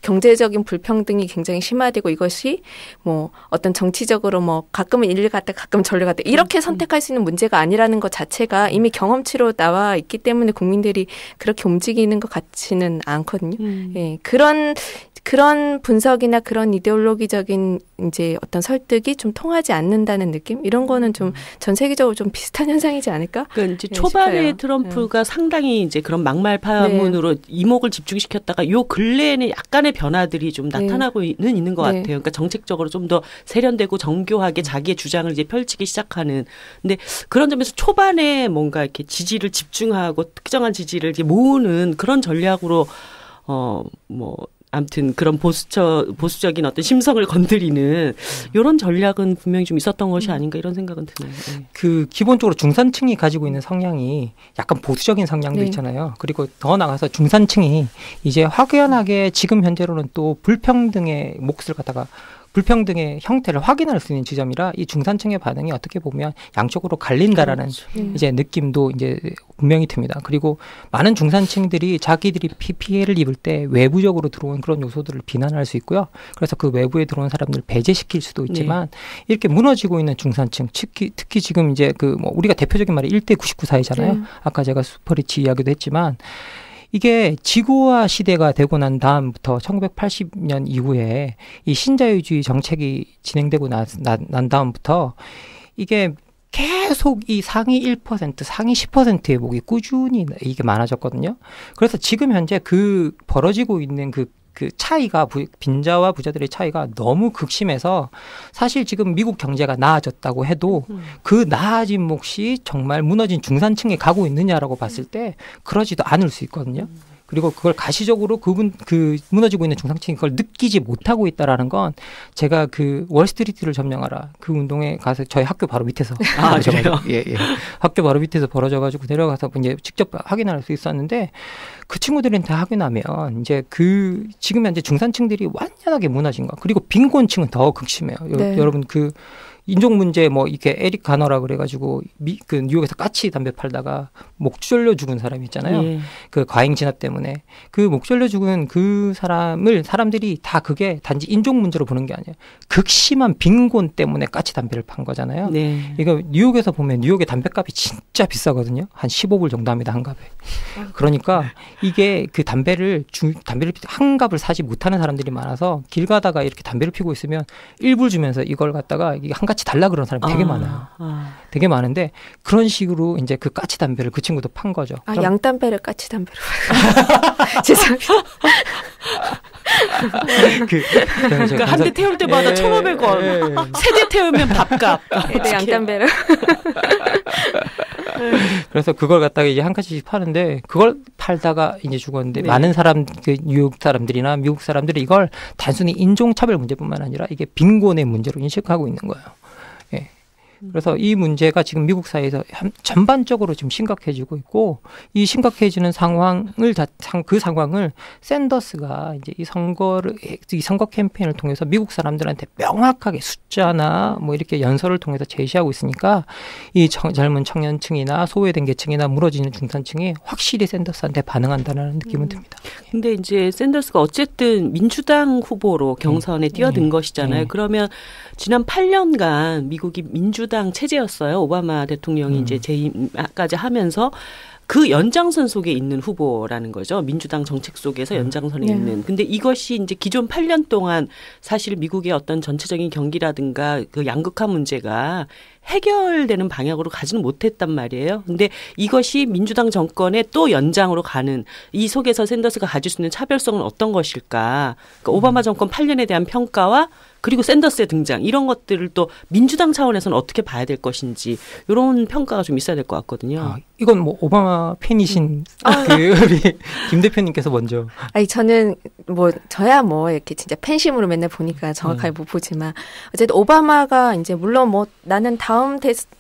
[SPEAKER 2] 경제적인 불평등이 굉장히 심화되고 이것이 뭐 어떤 정치적으로 뭐 가끔은 이리 갔다 가끔 저리 갔다 이렇게 선택할 수 있는 문제가 아니라는 것 자체가 이미 경험치로 나와 있기 때문에 국민들이 그렇게 움직이는 것 같지는 않거든요. 그런 분석이나 그런 이데올로기적인 이제 어떤 설득이 좀 통하지 않는다는 느낌? 이런 거는 좀 전 세계적으로 좀 비슷한 현상이지 않을까?
[SPEAKER 1] 그러니까 이제 초반에 싶어요. 트럼프가 상당히 이제 그런 막말 파문으로 이목을 집중시켰다가 요 근래에는 약간의 변화들이 좀 나타나고는 있는 것 같아요. 그러니까 정책적으로 좀 더 세련되고 정교하게 자기의 주장을 이제 펼치기 시작하는. 근데 그런 점에서 초반에 뭔가 이렇게 지지를 집중하고 특정한 지지를 이제 모으는 그런 전략으로 뭐 아무튼 그런 보수적인 어떤 심성을 건드리는 이런 전략은 분명히 좀 있었던 것이 아닌가 이런 생각은 드네요. 네.
[SPEAKER 3] 그 기본적으로 중산층이 가지고 있는 성향이 약간 보수적인 성향도
[SPEAKER 2] 네.
[SPEAKER 3] 있잖아요. 그리고 더 나가서 중산층이 이제 확연하게 지금 현재로는 또 불평등의 몫을 갖다가 불평등의 형태를 확인할 수 있는 지점이라 이 중산층의 반응이 어떻게 보면 양쪽으로 갈린다라는
[SPEAKER 1] 그렇죠.
[SPEAKER 3] 이제 느낌도 이제 분명히 듭니다. 그리고 많은 중산층들이 자기들이 피해를 입을 때 외부적으로 들어온 그런 요소들을 비난할 수 있고요. 그래서 그 외부에 들어온 사람들을 배제시킬 수도 있지만 이렇게 무너지고 있는 중산층, 특히 지금 이제 그 뭐 우리가 대표적인 말이 1대 99 사회잖아요. 아까 제가 슈퍼리치 이야기도 했지만 이게 지구화 시대가 되고 난 다음부터 1980년 이후에 이 신자유주의 정책이 진행되고 난 다음부터 이게 계속 이 상위 1%, 상위 10%의 목이 꾸준히 이게 많아졌거든요. 그래서 지금 현재 그 벌어지고 있는 그 차이가 빈자와 부자들의 차이가 너무 극심해서 사실 지금 미국 경제가 나아졌다고 해도 그 나아진 몫이 정말 무너진 중산층에 가고 있느냐라고 봤을 때 그러지도 않을 수 있거든요. 그리고 그걸 가시적으로 그 무너지고 있는 중산층이 그걸 느끼지 못하고 있다라는 건 제가 그 월스트리트를 점령하라 그 운동에 가서 저희 학교 바로 밑에서 예. 학교 바로 밑에서 벌어져가지고 내려가서 이제 직접 확인할 수 있었는데 그 친구들한테 확인하면 이제 그 지금 현재 중산층들이 완전하게 무너진 거 그리고 빈곤층은 더 극심해요.
[SPEAKER 2] 네.
[SPEAKER 3] 여러분 그 인종 문제 뭐 이렇게 에릭 가너라 그래가지고 그 뉴욕에서 까치 담배 팔다가 목 졸려 죽은 사람이 있잖아요.
[SPEAKER 1] 예.
[SPEAKER 3] 그 과잉 진압 때문에 그 목 졸려 죽은 그 사람들이 다 그게 단지 인종 문제로 보는 게 아니에요. 극심한 빈곤 때문에 까치 담배를 판 거잖아요.
[SPEAKER 1] 네.
[SPEAKER 3] 이거 뉴욕에서 보면 뉴욕의 담배값이 진짜 비싸거든요. 한 15불 정도 합니다, 한 갑에. 그러니까 이게 그 담배를 한 갑을 사지 못하는 사람들이 많아서 길 가다가 이렇게 담배를 피고 있으면 1불 주면서 이걸 갖다가 이게 한 같이 달라 그러는 사람이 되게 많아요. 되게 많은데 그런 식으로 이제 그 까치 담배를 그 친구도 판 거죠.
[SPEAKER 2] 양담배를 까치 담배로. 죄송합니다.
[SPEAKER 1] 그러니까 한 대 태울 때마다 1,500원. 세 대 태우면 밥값.
[SPEAKER 2] 양담배를.
[SPEAKER 3] 그래서 그걸 갖다가 이제 한 가지씩 파는데 그걸 팔다가 이제 죽었는데 많은 그 뉴욕 사람들이나 미국 사람들이 이걸 단순히 인종차별 문제뿐만 아니라 이게 빈곤의 문제로 인식하고 있는 거예요. 예. 그래서 이 문제가 지금 미국 사회에서 전반적으로 지금 심각해지고 있고 이 심각해지는 그 상황을 샌더스가 이제 이 선거 캠페인을 통해서 미국 사람들한테 명확하게 숫자나 뭐 이렇게 연설을 통해서 제시하고 있으니까 이 젊은 청년층이나 소외된 계층이나 무너지는 중산층이 확실히 샌더스한테 반응한다는 느낌은 듭니다.
[SPEAKER 1] 근데 이제 샌더스가 어쨌든 민주당 후보로 경선에 뛰어든 것이잖아요. 그러면 지난 8년간 미국이 민주당 체제였어요. 오바마 대통령이 이제 재임까지 하면서 그 연장선 속에 있는 후보라는 거죠. 민주당 정책 속에서 연장선에 있는. 근데 이것이 이제 기존 8년 동안 사실 미국의 어떤 전체적인 경기라든가 그 양극화 문제가 해결되는 방향으로 가지는 못했단 말이에요. 근데 이것이 민주당 정권의 또 연장으로 가는 이 속에서 샌더스가 가질 수 있는 차별성은 어떤 것일까? 그러니까 오바마 정권 8년에 대한 평가와 그리고 샌더스의 등장 이런 것들을 또 민주당 차원에서는 어떻게 봐야 될 것인지 이런 평가가 좀 있어야 될 것 같거든요.
[SPEAKER 3] 이건 뭐 오바마 팬이신 우리 김 대표님께서 먼저.
[SPEAKER 2] 아니 저는 뭐 저야 뭐 이렇게 진짜 팬심으로 맨날 보니까 정확하게 못 보지만 어쨌든 오바마가 이제 물론 뭐 나는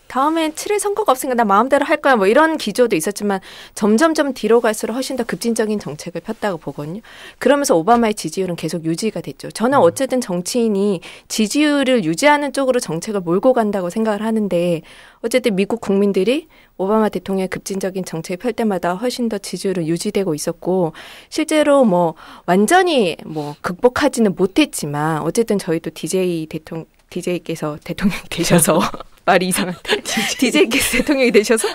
[SPEAKER 2] 다음에 치를 선거가 없으니까 나 마음대로 할 거야 뭐 이런 기조도 있었지만 점점점 뒤로 갈수록 훨씬 더 급진적인 정책을 폈다고 보거든요. 그러면서 오바마의 지지율은 계속 유지가 됐죠. 저는 어쨌든 정치인이 지지율을 유지하는 쪽으로 정책을 몰고 간다고 생각을 하는데 어쨌든 미국 국민들이 오바마 대통령의 급진적인 정책을 펼 때마다 훨씬 더 지지율은 유지되고 있었고 실제로 뭐 완전히 뭐 극복하지는 못했지만 어쨌든 저희도 DJ께서 대통령이 되셔서 말이 이상한데 DJ께서 대통령이 되셔서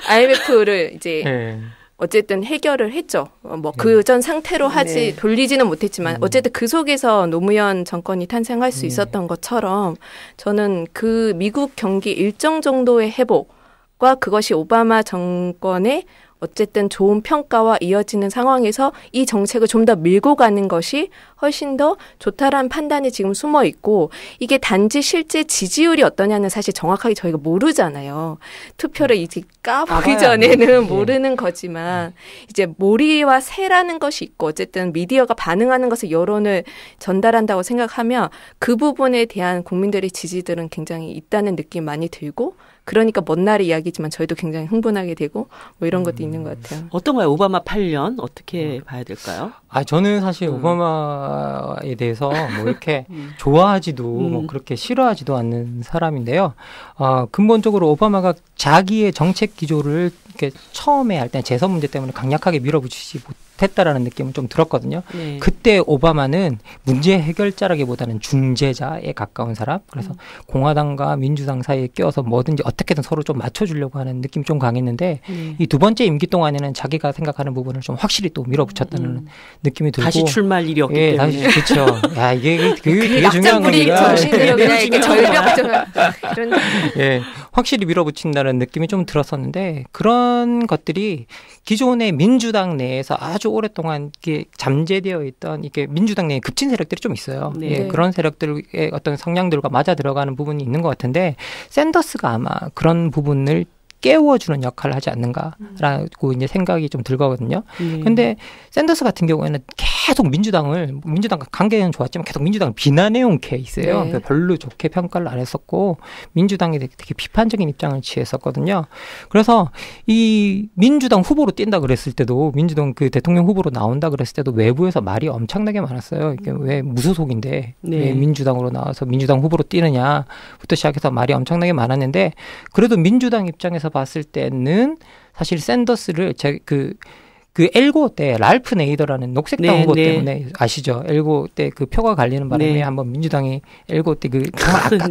[SPEAKER 2] IMF를 이제 어쨌든 해결을 했죠. 뭐 그전 상태로 돌리지는 못했지만 어쨌든 그 속에서 노무현 정권이 탄생할 수 있었던 것처럼 저는 그 미국 경기 일정 정도의 회복과 그것이 오바마 정권의 어쨌든 좋은 평가와 이어지는 상황에서 이 정책을 좀 더 밀고 가는 것이 훨씬 더 좋다라는 판단이 지금 숨어 있고 이게 단지 실제 지지율이 어떠냐는 사실 정확하게 저희가 모르잖아요. 투표를 이제 까보기 전에는 모르는 거지만 이제 몰이와 새라는 것이 있고 어쨌든 미디어가 반응하는 것을 여론을 전달한다고 생각하면 그 부분에 대한 국민들의 지지들은 굉장히 있다는 느낌 많이 들고 그러니까 먼 날의 이야기지만 저희도 굉장히 흥분하게 되고 뭐 이런 것도 있는 것 같아요.
[SPEAKER 1] 어떤가요? 오바마 8년 어떻게 봐야 될까요?
[SPEAKER 3] 저는 사실 오바마에 대해서 뭐 이렇게 좋아하지도 뭐 그렇게 싫어하지도 않는 사람인데요. 근본적으로 오바마가 자기의 정책 기조를 이렇게 처음에 할 때 재선 문제 때문에 강력하게 밀어붙이지 못했다라는 느낌은 좀 들었거든요. 네. 그때 오바마는 문제 해결자라기보다는 중재자에 가까운 사람. 그래서 공화당과 민주당 사이에 껴서 뭐든지 어떻게든 서로 좀 맞춰주려고 하는 느낌이 좀 강했는데 이 두 번째 임기 동안에는 자기가 생각하는 부분을 좀 확실히 또 밀어붙였다는 느낌이 들고
[SPEAKER 1] 다시 출마할 일이 없기 때문에.
[SPEAKER 3] 다시 그렇죠. 야 이게 되게 중요한 겁니다.
[SPEAKER 2] 정신으로 그냥 이게 절벽 이런.
[SPEAKER 3] 예, 확실히 밀어붙인다는 느낌이 좀 들었었는데 그런 것들이 기존의 민주당 내에서 아주 오랫동안 이게 잠재되어 있던 이게 민주당 내에 급진 세력들이 좀 있어요.
[SPEAKER 1] 네.
[SPEAKER 3] 예, 그런 세력들의 어떤 성향들과 맞아 들어가는 부분이 있는 것 같은데 샌더스가 아마 그런 부분을 깨워주는 역할을 하지 않는가라고 이제 생각이 좀 들거든요. 근데 샌더스 같은 경우에는 계속 민주당과 관계는 좋았지만 계속 민주당을 비난해온 케이스예요. 네. 별로 좋게 평가를 안 했었고 민주당에 되게 비판적인 입장을 취했었거든요. 그래서 이 민주당 후보로 뛴다 그랬을 때도 민주당 그 대통령 후보로 나온다 그랬을 때도 외부에서 말이 엄청나게 많았어요. 이게 왜 무소속인데 왜 민주당으로 나와서 민주당 후보로 뛰느냐부터 시작해서 말이 엄청나게 많았는데 그래도 민주당 입장에서 봤을 때는 사실 샌더스를 그 엘고 때 랄프 네이더라는 녹색당 후보 때문에 아시죠? 엘고 때 그 표가 갈리는 바람에 한번 민주당이 엘고 때 그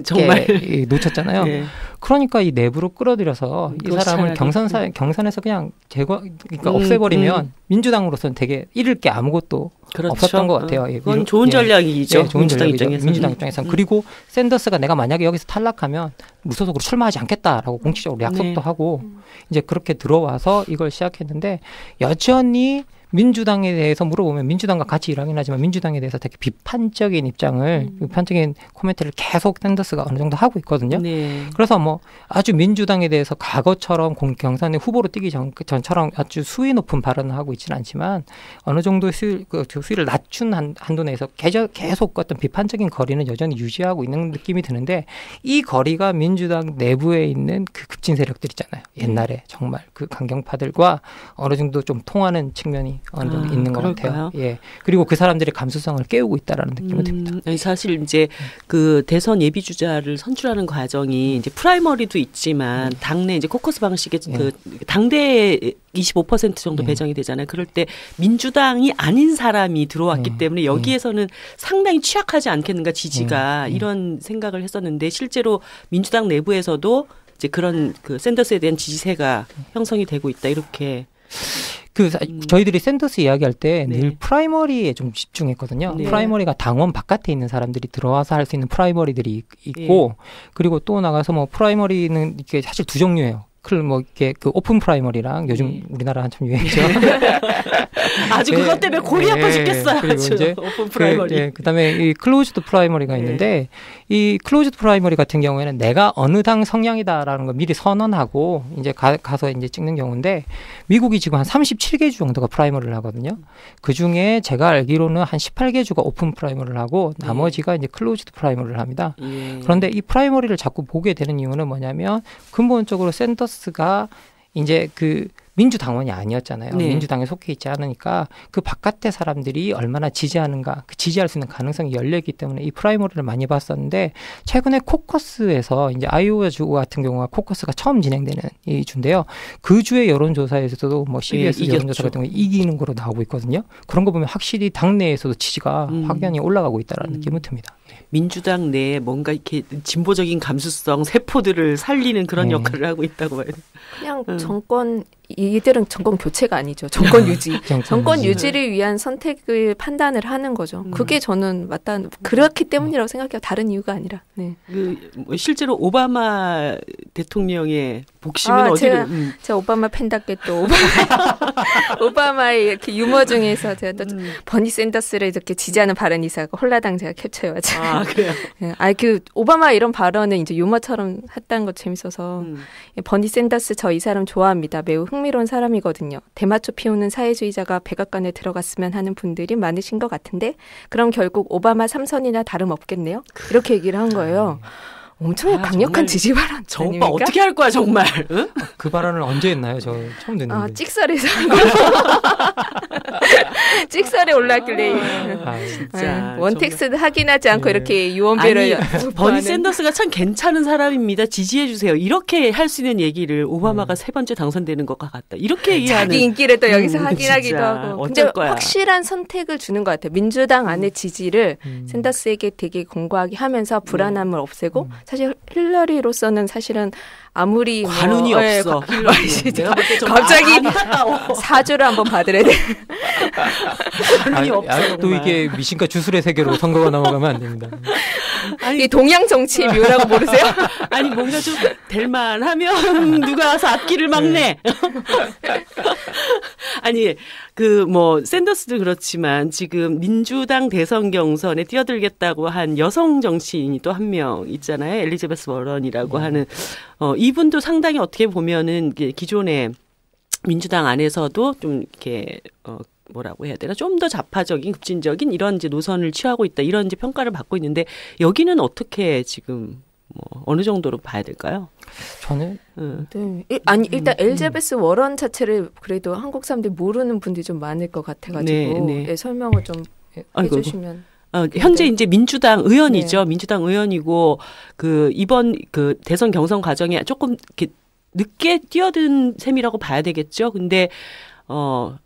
[SPEAKER 3] 정말 아깝게 놓쳤잖아요. 네. 그러니까 이 내부로 끌어들여서 이 사람을 경선에서 그냥 그러니까 없애버리면 민주당으로서는 되게 잃을 게 아무것도 없었던 것 같아요.
[SPEAKER 1] 그건 좋은 전략이죠.
[SPEAKER 3] 좋은 민주당 입장에서는. 그리고 샌더스가 내가 만약에 여기서 탈락하면 무소속으로 출마하지 않겠다라고 공식적으로 약속도 하고 이제 그렇게 들어와서 이걸 시작했는데 여전히 민주당에 대해서 물어보면 민주당과 같이 일하긴 하지만 민주당에 대해서 되게 비판적인 입장을 비판적인 코멘트를 계속 샌더스가 어느 정도 하고 있거든요. 네. 그래서 뭐 아주 민주당에 대해서 과거처럼 경선에 후보로 뛰기 전처럼 아주 수위 높은 발언을 하고 있지는 않지만 어느 정도 수위를 낮춘 한도 내에서 계속 어떤 비판적인 거리는 여전히 유지하고 있는 느낌이 드는데 이 거리가 민주당 내부에 있는 그 급진 세력들 있잖아요. 옛날에 정말 그 강경파들과 어느 정도 좀 통하는 측면이 어느 정도 있는 것 같아요. 예. 그리고 그 사람들의 감수성을 깨우고 있다라는 느낌이 듭니다.
[SPEAKER 1] 사실 이제 그 대선 예비 주자를 선출하는 과정이 이제 프라이머리도 있지만 당내 이제 코커스 방식의 그 당대에 25% 정도 배정이 되잖아요. 그럴 때 민주당이 아닌 사람이 들어왔기 때문에 여기에서는 상당히 취약하지 않겠는가 지지가 이런 생각을 했었는데 실제로 민주당 내부에서도 이제 그런 그 샌더스에 대한 지지세가 형성이 되고 있다 이렇게.
[SPEAKER 3] 저희들이 샌더스 이야기할 때 늘 프라이머리에 좀 집중했거든요. 프라이머리가 당원 바깥에 있는 사람들이 들어와서 할 수 있는 프라이머리들이 있고 그리고 또 나가서 뭐 프라이머리는 이게 사실 두 종류예요. 뭐 이렇게 그 오픈 프라이머리랑 요즘 우리나라 한참 유행이죠.
[SPEAKER 1] 아주 그것 때문에 골이 아파 죽겠어요.
[SPEAKER 3] 그리고 이제 오픈 프라이머리. 그다음에 이 클로즈드 프라이머리가 있는데 이 클로즈드 프라이머리 같은 경우에는 내가 어느 당 성향이다라는 걸 미리 선언하고 이제 가서 이제 찍는 경우인데 미국이 지금 한 37개 주 정도가 프라이머리를 하거든요. 그 중에 제가 알기로는 한 18개 주가 오픈 프라이머리를 하고 나머지가 이제 클로즈드 프라이머리를 합니다. 그런데 이 프라이머리를 자꾸 보게 되는 이유는 뭐냐면 근본적으로 샌더스가 이제 그 민주당원이 아니었잖아요. 민주당에 속해 있지 않으니까 그 바깥의 사람들이 얼마나 지지하는가, 그 지지할 수 있는 가능성이 열려있기 때문에 이 프라이머리를 많이 봤었는데 최근에 코커스에서 이제 아이오와 주 같은 경우가 코커스가 처음 진행되는 이 주인데요. 그 주의 여론조사에서도 뭐 CBS 여론조사 같은 경우에 이기는 거로 나오고 있거든요. 그런 거 보면 확실히 당내에서도 지지가 확연히 올라가고 있다는 느낌이 듭니다.
[SPEAKER 1] 민주당 내에 뭔가 이렇게 진보적인 감수성, 세포들을 살리는 그런 역할을 하고 있다고 봐요.
[SPEAKER 2] 그냥 이들은 정권 교체가 아니죠. 정권 유지. 정권 유지를 위한 선택을 판단을 하는 거죠. 그게 저는 그렇기 때문이라고 생각해요. 다른 이유가 아니라.
[SPEAKER 1] 실제로 오바마 대통령의 복심은 어디를?
[SPEAKER 2] 제가 오바마 팬답게 또 오바마의 이렇게 유머 중에서 제가 또 버니 샌더스를 이렇게 지지하는 발언이 있어서 홀라당 제가 캡처해왔죠.
[SPEAKER 1] 아 그래요?
[SPEAKER 2] 그 오바마 이런 발언은 이제 유머처럼 했다는 거 재밌어서 버니 샌더스 저 이 사람 좋아합니다. 매우 흥미로운 사람이거든요. 대마초 피우는 사회주의자가 백악관에 들어갔으면 하는 분들이 많으신 것 같은데 그럼 결국 오바마 3선이나 다름없겠네요. 이렇게 얘기를 한 거예요. 엄청 강력한 지지 발언.
[SPEAKER 1] 저 오빠 어떻게 할 거야 정말? 응?
[SPEAKER 3] 그 발언을 언제 했나요? 저 처음 듣는데.
[SPEAKER 2] 찍설에서 찍설에 올랐길래
[SPEAKER 1] 진짜
[SPEAKER 2] 원텍스트 확인하지 않고 이렇게 유언비를
[SPEAKER 1] 버니 샌더스가 참 괜찮은 사람입니다. 지지해 주세요. 이렇게 할 수 있는 얘기를 오바마가 세 번째 당선되는 것 같다. 이렇게 얘기하는
[SPEAKER 2] 자기 인기를 또 여기서 확인하기도 하고.
[SPEAKER 1] 어쩔 거야.
[SPEAKER 2] 확실한 선택을 주는 것 같아요. 민주당 안의 지지를 샌더스에게 되게 공고하게 하면서 불안함을 없애고 사실 힐러리로서는 사실은 아무리
[SPEAKER 1] 관운이 없어.
[SPEAKER 2] 갑자기 사주를 한번 받으래 돼.
[SPEAKER 1] 관운이 없어.
[SPEAKER 3] 또 이게 미신과 주술의 세계로 선거가 넘어가면 안 됩니다.
[SPEAKER 2] 아니 동양 정치의 묘라고 모르세요?
[SPEAKER 1] 아니 뭔가 좀 될만하면 누가 와서 앞길을 막네. 아니 그 뭐 샌더스도 그렇지만 지금 민주당 대선 경선에 뛰어들겠다고 한 여성 정치인이 또 한 명 있잖아요. 엘리자베스 워런이라고 하는 이분도 상당히 어떻게 보면은 기존의 민주당 안에서도 좀 이렇게 뭐라고 해야 되나 좀 더 좌파적인 급진적인 이런 이제 노선을 취하고 있다 이런 이제 평가를 받고 있는데 여기는 어떻게 지금 뭐 어느 정도로 봐야 될까요?
[SPEAKER 3] 저는
[SPEAKER 2] 일단 엘리자베스 워런 자체를 그래도 한국 사람들이 모르는 분들이 좀 많을 것 같아가지고 네, 설명을 좀 해주시면.
[SPEAKER 1] 현재 이제 민주당 의원이죠. 민주당 의원이고 이번 대선 경선 과정에 조금 이렇게 늦게 뛰어든 셈이라고 봐야 되겠죠. 근데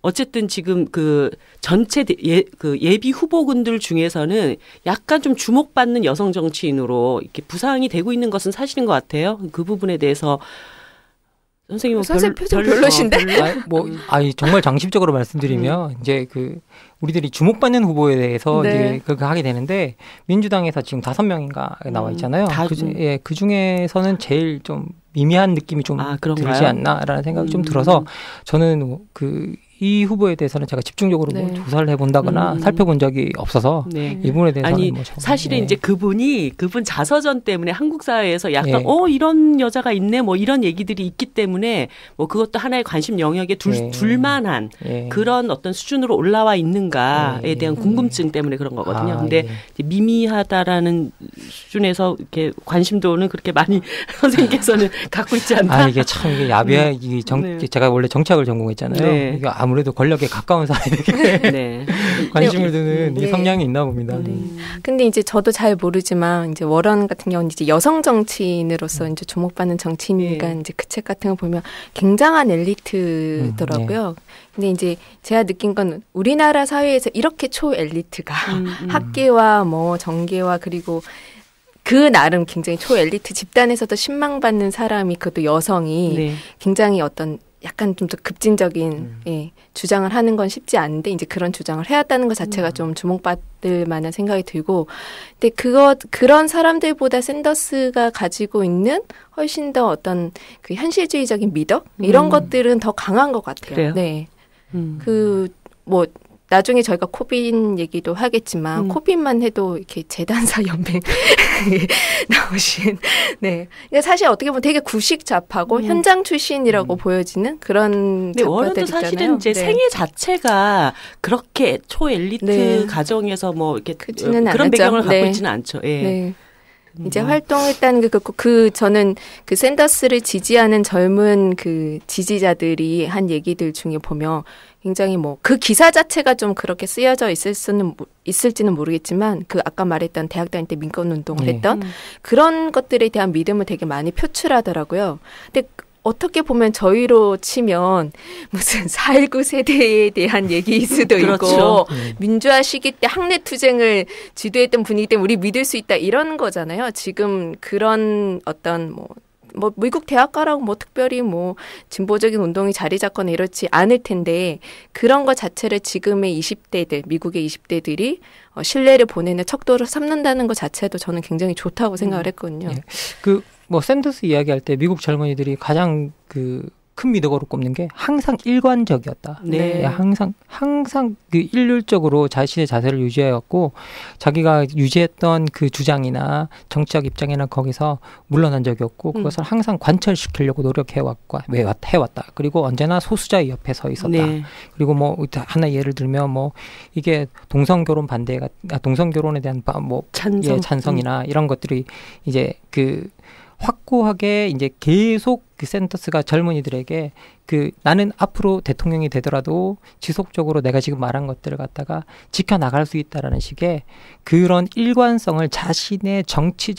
[SPEAKER 1] 어쨌든 지금 전체 예비 후보군들 중에서는 약간 좀 주목받는 여성 정치인으로 이렇게 부상이 되고 있는 것은 사실인 것 같아요. 그 부분에 대해서 선생님은
[SPEAKER 2] 별로신데?
[SPEAKER 3] 정말 장식적으로 말씀드리면 이제 우리들이 주목받는 후보에 대해서 이제 그렇게 하게 되는데 민주당에서 지금 5명인가 나와 있잖아요. 그 중에서는 제일 좀 미미한 느낌이 좀 들지 않나라는 생각이 좀 들어서 저는 이 후보에 대해서는 제가 집중적으로 뭐 조사를 해본다거나 살펴본 적이 없어서 이 부분에 대해서는
[SPEAKER 1] 사실은 이제 그분 자서전 때문에 한국 사회에서 약간 이런 여자가 있네 뭐 이런 얘기들이 있기 때문에 뭐 그것도 하나의 관심 영역에 둘만한 그런 어떤 수준으로 올라와 있는가에 대한 궁금증 때문에 그런 거거든요. 근데 미미하다라는 수준에서 이렇게 관심도는 그렇게 많이 선생님께서는 갖고 있지 않나.
[SPEAKER 3] 이게 야비해. 제가 원래 정치학을 전공했잖아요. 이게 아무래도 권력에 가까운 사람에게 관심을 두는 이 성향이 있나 봅니다.
[SPEAKER 2] 근데 이제 저도 잘 모르지만 이제 워런 같은 경우는 이제 여성 정치인으로서 이제 주목받는 정치인이니까 이제 그 책 같은 거 보면 굉장한 엘리트더라고요. 근데 이제 제가 느낀 건 우리나라 사회에서 이렇게 초엘리트가 학계와 뭐 정계와 그리고 그 나름 굉장히 초엘리트 집단에서도 신망받는 사람이 그것도 여성이 굉장히 어떤 약간 좀 더 급진적인 주장을 하는 건 쉽지 않은데 이제 그런 주장을 해왔다는 것 자체가 좀 주목받을 만한 생각이 들고 근데 그런 사람들보다 샌더스가 가지고 있는 훨씬 더 어떤 그 현실주의적인 미덕 이런 것들은 더 강한 것 같아요.
[SPEAKER 1] 그래요?
[SPEAKER 2] 네. 나중에 저희가 코빈 얘기도 하겠지만 코빈만 해도 이렇게 재단사 연맹 나오신 그러니까 사실 어떻게 보면 되게 구식 좌파고 현장 출신이라고 보여지는 그런
[SPEAKER 1] 좌파들 워런도 사실은 이제 생애 자체가 그렇게 초엘리트 가정에서 뭐 이렇게 그런 배경을 갖고 있지는 않죠.
[SPEAKER 2] 이제 활동했다는 게 저는 그 샌더스를 지지하는 젊은 그 지지자들이 한 얘기들 중에 보면 굉장히 뭐 그 기사 자체가 좀 그렇게 쓰여져 있을지는 모르겠지만 아까 말했던 대학 다닐 때 민권 운동을 했던 그런 것들에 대한 믿음을 되게 많이 표출하더라고요. 근데 어떻게 보면 저희로 치면 무슨 4.19 세대에 대한 얘기일 수도 있고 민주화 시기 때 학내투쟁을 주도했던 분이기 때문에 우리 믿을 수 있다 이런 거잖아요. 지금 그런 어떤 뭐 미국 대학가라고 특별히 진보적인 운동이 자리 잡거나 이렇지 않을 텐데 그런 것 자체를 지금의 20대들, 미국의 20대들이 신뢰를 보내는 척도로 삼는다는 것 자체도 저는 굉장히 좋다고 생각을 했거든요.
[SPEAKER 3] 뭐 샌더스 이야기할 때 미국 젊은이들이 가장 큰 미덕으로 꼽는 게 항상 일관적이었다.
[SPEAKER 1] 네.
[SPEAKER 3] 항상 그 일률적으로 자신의 자세를 유지해왔고 자기가 유지했던 그 주장이나 정치적 입장이나 거기서 물러난 적이 없고 그것을 항상 관철시키려고 해왔다. 그리고 언제나 소수자의 옆에 서 있었다.
[SPEAKER 1] 네.
[SPEAKER 3] 그리고 뭐 하나 예를 들면 뭐 이게 동성결혼 반대가 동성결혼에 대한 뭐 찬성이나 이런 것들이 이제 확고하게 이제 계속 샌더스가 젊은이들에게 나는 앞으로 대통령이 되더라도 지속적으로 내가 지금 말한 것들을 갖다가 지켜나갈 수 있다라는 식의 그런 일관성을 자신의 정치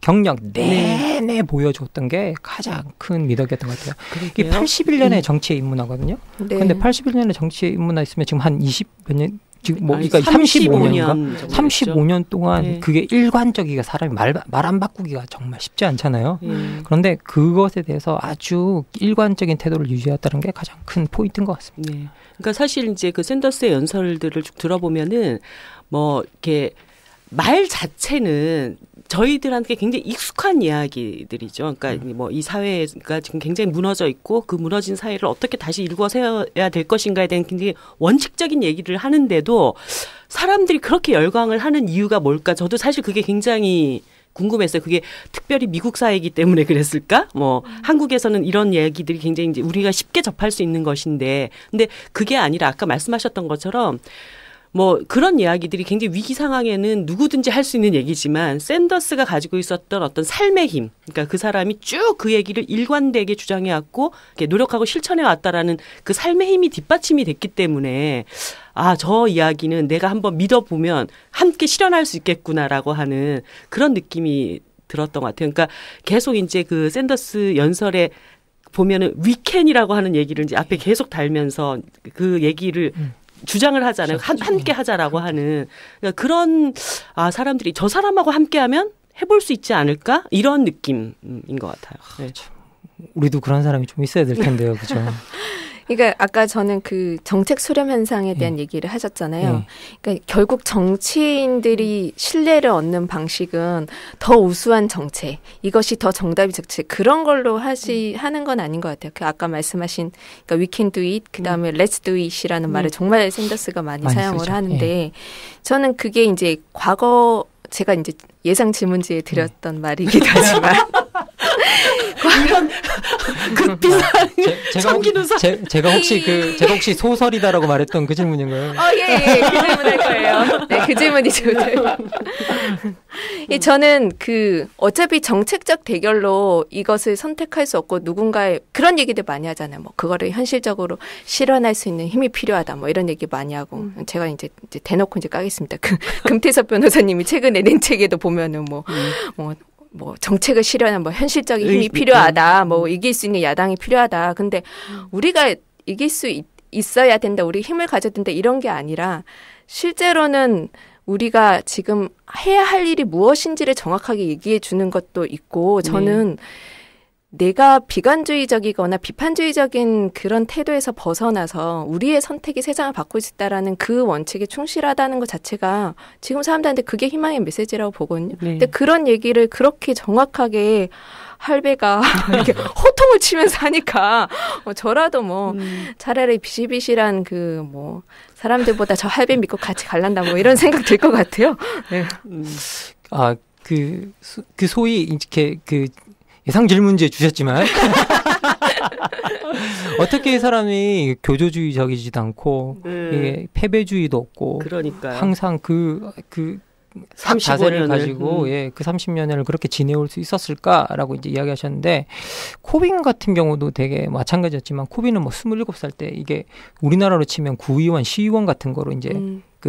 [SPEAKER 3] 경력 내내 보여줬던 게 가장 큰 미덕이었던 것 같아요. 이게 81년에 정치에 입문하거든요. 그런데 81년에 정치에 입문했으면 지금 한 20몇 년 지금 뭐 그러니까 35년 동안 그게 일관적이가 사람이 말 안 바꾸기가 정말 쉽지 않잖아요. 그런데 그것에 대해서 아주 일관적인 태도를 유지했다는 게 가장 큰 포인트인 것 같습니다.
[SPEAKER 1] 네. 그러니까 사실 이제 샌더스의 연설들을 쭉 들어보면은 뭐 이렇게 말 자체는 저희들한테 굉장히 익숙한 이야기들이죠. 그러니까 뭐 이 사회가 지금 굉장히 무너져 있고 그 무너진 사회를 어떻게 다시 일궈 세워야 될 것인가에 대한 굉장히 원칙적인 얘기를 하는데도 사람들이 그렇게 열광을 하는 이유가 뭘까? 저도 사실 그게 굉장히 궁금했어요. 그게 특별히 미국 사회이기 때문에 그랬을까? 뭐 한국에서는 이런 얘기들이 굉장히 이제 우리가 쉽게 접할 수 있는 것인데, 근데 그게 아니라 아까 말씀하셨던 것처럼 뭐 그런 이야기들이 굉장히 위기 상황에는 누구든지 할 수 있는 얘기지만 샌더스가 가지고 있었던 어떤 삶의 힘, 그러니까 그 사람이 쭉 그 얘기를 일관되게 주장해왔고 노력하고 실천해왔다라는 그 삶의 힘이 뒷받침이 됐기 때문에 저 이야기는 내가 한번 믿어보면 함께 실현할 수 있겠구나라고 하는 그런 느낌이 들었던 것 같아요. 그러니까 계속 이제 그 샌더스 연설에 보면은 위켄이라고 하는 얘기를 이제 앞에 계속 달면서 그 얘기를 주장을 하잖아요. 함께 하자라고 하는. 그러니까 그런 사람들이 저 사람하고 함께하면 해볼 수 있지 않을까? 이런 느낌인 것 같아요. 네.
[SPEAKER 3] 우리도 그런 사람이 좀 있어야 될 텐데요. 그렇죠?
[SPEAKER 2] 그러니까 아까 저는 그 정책 수렴 현상에 대한 얘기를 하셨잖아요. 그러니까 결국 정치인들이 신뢰를 얻는 방식은 더 우수한 정책, 이것이 더 정답이 정책, 그런 걸로 하는 건 아닌 것 같아요. 그 아까 말씀하신 그러니까 we can do it, 그다음에 let's do it이라는 말을 정말 샌더스가 많이 사용을 쓰죠. 하는데 저는 그게 이제 과거 제가 이제 예상 질문지에 드렸던 말이기도 하지만
[SPEAKER 1] 이런 극비상
[SPEAKER 3] 제가 혹시 소설이다라고 말했던 그 질문인가요?
[SPEAKER 2] 예, 그 질문 할 거예요. 네, 그 질문이죠. 저는 어차피 정책적 대결로 이것을 선택할 수 없고 누군가의 그런 얘기들 많이 하잖아요. 뭐 그거를 현실적으로 실현할 수 있는 힘이 필요하다. 뭐 이런 얘기 많이 하고 제가 이제 대놓고 이제 까겠습니다. 금태섭 변호사님이 최근에 낸 책에도 보면은 뭐 정책을 실현한 뭐 현실적인 힘이 필요하다. 뭐 이길 수 있는 야당이 필요하다. 근데 우리가 이길 수 있어야 된다. 우리 힘을 가져야 된다. 이런 게 아니라 실제로는 우리가 지금 해야 할 일이 무엇인지를 정확하게 얘기해 주는 것도 있고 저는 내가 비관주의적이거나 비판주의적인 그런 태도에서 벗어나서 우리의 선택이 세상을 바꿀 수 있다라는 그 원칙에 충실하다는 것 자체가 지금 사람들한테 그게 희망의 메시지라고 보거든요. 근데 그런 얘기를 그렇게 정확하게 할배가 이렇게 호통을 치면서 하니까 저라도 차라리 비실비실한 사람들보다 저 할배 믿고 같이 갈란다 이런 생각 들 것 같아요. 네.
[SPEAKER 3] 소위 이렇게 예상 질문지에 주셨지만 어떻게 이 사람이 교조주의적이지도 않고 이게 패배주의도 없고
[SPEAKER 1] 그러니까요.
[SPEAKER 3] 항상 자세를 가지고 그 30년을 그렇게 지내올 수 있었을까라고 이제 이야기하셨는데 코빈 같은 경우도 되게 마찬가지였지만 코빈은 27살 때 이게 우리나라로 치면 구의원, 시의원 같은 거로 이제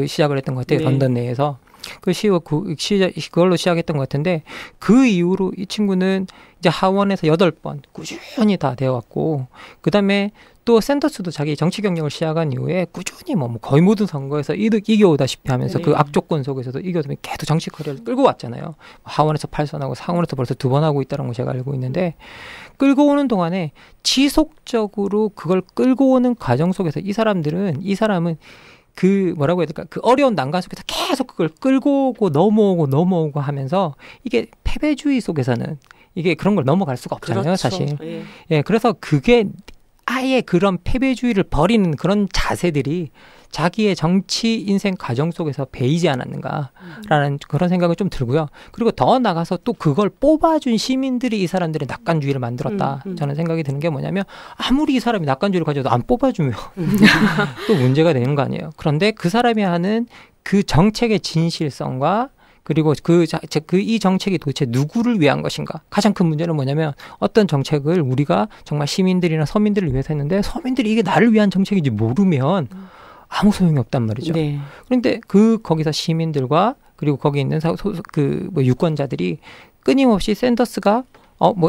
[SPEAKER 3] 시작을 했던 것 같아요. 런던 내에서. 그걸로 시작했던 것 같은데 그 이후로 이 친구는 이제 하원에서 8번 꾸준히 다 되어왔고 그다음에 또 샌더스도 자기 정치 경력을 시작한 이후에 꾸준히 거의 모든 선거에서 이겨오다시피 하면서 그 악조건 속에서도 이겨오면 계속 정치 커리어를 끌고 왔잖아요. 하원에서 8선하고 상원에서 벌써 2번 하고 있다는 걸 제가 알고 있는데 끌고 오는 동안에 지속적으로 그걸 끌고 오는 과정 속에서 이 사람은 그 뭐라고 해야 될까? 그 어려운 난관 속에서 계속 그걸 끌고 오고 넘어오고 하면서 이게 패배주의 속에서는 이게 그런 걸 넘어갈 수가 없잖아요,
[SPEAKER 1] 그렇죠.
[SPEAKER 3] 사실. 예, 그래서 그게 아예 그런 패배주의를 버리는 그런 자세들이 자기의 정치 인생 과정 속에서 배이지 않았는가라는 그런 생각이 좀 들고요. 그리고 더 나가서 또 그걸 뽑아준 시민들이 이 사람들의 낙관주의를 만들었다. 저는 생각이 드는 게 뭐냐면 아무리 이 사람이 낙관주의를 가져도 안 뽑아주면 또 문제가 되는 거 아니에요. 그런데 그 사람이 하는 그 정책의 진실성과 그리고 이 정책이 도대체 누구를 위한 것인가? 가장 큰 문제는 뭐냐면 어떤 정책을 우리가 정말 시민들이나 서민들을 위해서 했는데 서민들이 이게 나를 위한 정책인지 모르면 아무 소용이 없단 말이죠. 네. 그런데 거기서 시민들과 그리고 거기 있는 유권자들이 끊임없이 샌더스가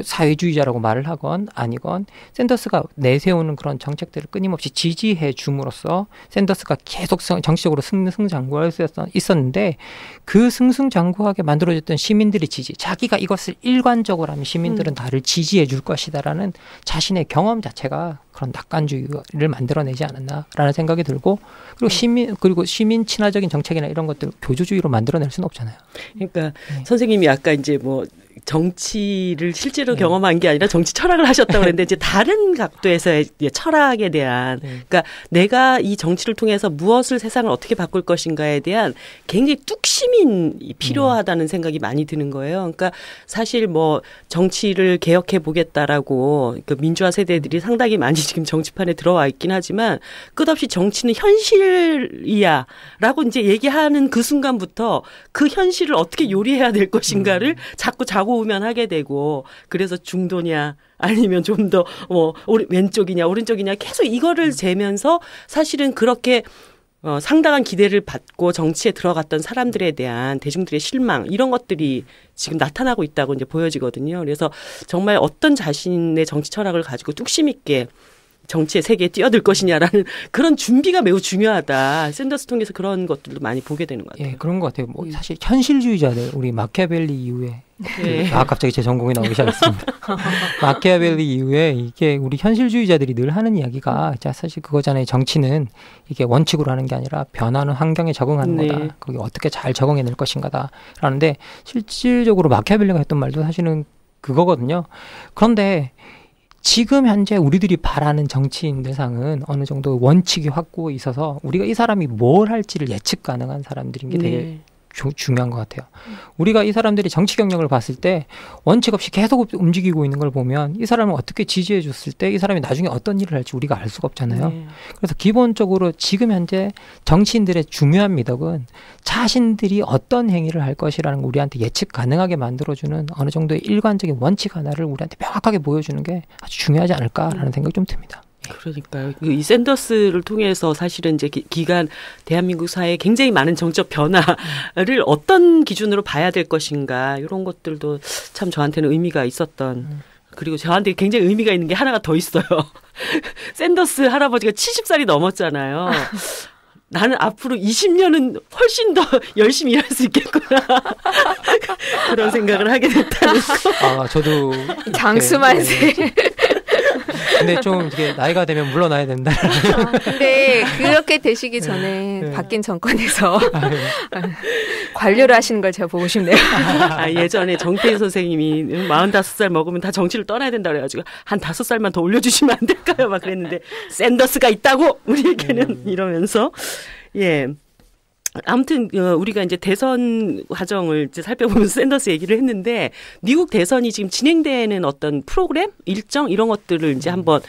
[SPEAKER 3] 사회주의자라고 말을 하건 아니건 샌더스가 내세우는 그런 정책들을 끊임없이 지지해 줌으로써 샌더스가 계속 정치적으로 승승장구할 수 있었는데 그 승승장구하게 만들어졌던 시민들의 지지, 자기가 이것을 일관적으로 하면 시민들은 나를 지지해 줄 것이다라는 자신의 경험 자체가 그런 낙관주의를 만들어내지 않았나라는 생각이 들고 그리고 시민 친화적인 정책이나 이런 것들 교조주의로 만들어낼 수는 없잖아요.
[SPEAKER 1] 그러니까 선생님이 아까 이제 정치를 실제로 경험한 게 아니라 정치 철학을 하셨다고 그랬는데 이제 다른 각도에서의 철학에 대한 그러니까 내가 이 정치를 통해서 무엇을 세상을 어떻게 바꿀 것인가에 대한 굉장히 뚝심이 필요하다는 생각이 많이 드는 거예요. 그러니까 사실 정치를 개혁해 보겠다라고 그 민주화 세대들이 상당히 많이 지금 정치판에 들어와 있긴 하지만 끝없이 정치는 현실이야라고 이제 얘기하는 그 순간부터 그 현실을 어떻게 요리해야 될 것인가를 자꾸 자고우면 하게 되고 그래서 중도냐 아니면 좀 더 왼쪽이냐 오른쪽이냐 계속 이거를 재면서 사실은 그렇게 상당한 기대를 받고 정치에 들어갔던 사람들에 대한 대중들의 실망 이런 것들이 지금 나타나고 있다고 이제 보여지거든요. 그래서 정말 어떤 자신의 정치 철학을 가지고 뚝심 있게 정치의 세계에 뛰어들 것이냐라는 그런 준비가 매우 중요하다. 샌더스 통해서 그런 것들도 많이 보게 되는 것 같아요.
[SPEAKER 3] 예, 그런 것 같아요. 사실 현실주의자들, 우리 마키아벨리 이후에 갑자기 제 전공이 나오기 시작했습니다. 마키아벨리 이후에 이게 우리 현실주의자들이 늘 하는 이야기가 사실 그거잖아요. 정치는 이게 원칙으로 하는 게 아니라 변하는 환경에 적응하는 거다. 거기 어떻게 잘 적응해낼 것인가다. 라는데 실질적으로 마키아벨리가 했던 말도 사실은 그거거든요. 그런데 지금 현재 우리들이 바라는 정치인들상은 어느 정도 원칙이 확고해 있어서 우리가 이 사람이 뭘 할지를 예측 가능한 사람들인 게 되게 중요한 것 같아요. 우리가 이 사람들이 정치 경력을 봤을 때 원칙 없이 계속 움직이고 있는 걸 보면 이 사람을 어떻게 지지해 줬을 때 이 사람이 나중에 어떤 일을 할지 우리가 알 수가 없잖아요. 그래서 기본적으로 지금 현재 정치인들의 중요한 미덕은 자신들이 어떤 행위를 할 것이라는 걸 우리한테 예측 가능하게 만들어주는 어느 정도의 일관적인 원칙 하나를 우리한테 명확하게 보여주는 게 아주 중요하지 않을까라는 생각이 좀 듭니다.
[SPEAKER 1] 그러니까요. 이 샌더스를 통해서 사실은 이제 기간 대한민국 사회에 굉장히 많은 정적 변화를 어떤 기준으로 봐야 될 것인가 이런 것들도 참 저한테는 의미가 있었던. 그리고 저한테 굉장히 의미가 있는 게 하나가 더 있어요. 샌더스 할아버지가 70살이 넘었잖아요. 나는 앞으로 20년은 훨씬 더 열심히 일할 수 있겠구나. 그런 생각을 하게 됐다는 거.
[SPEAKER 3] 저도
[SPEAKER 2] 장수만세.
[SPEAKER 3] 근데 좀 이렇게 나이가 되면 물러나야 된다.
[SPEAKER 2] 근데 그렇게 되시기 전에 바뀐 정권에서 관료를 하시는 걸 제가 보고 싶네요.
[SPEAKER 1] 예전에 정태인 선생님이 45살 먹으면 다 정치를 떠나야 된다 그래가지고 한 5살만 더 올려주시면 안 될까요? 막 그랬는데 샌더스가 있다고 우리에게는 이러면서 아무튼 우리가 이제 대선 과정을 이제 살펴보면서 샌더스 얘기를 했는데 미국 대선이 지금 진행되는 어떤 프로그램, 일정 이런 것들을 이제 한번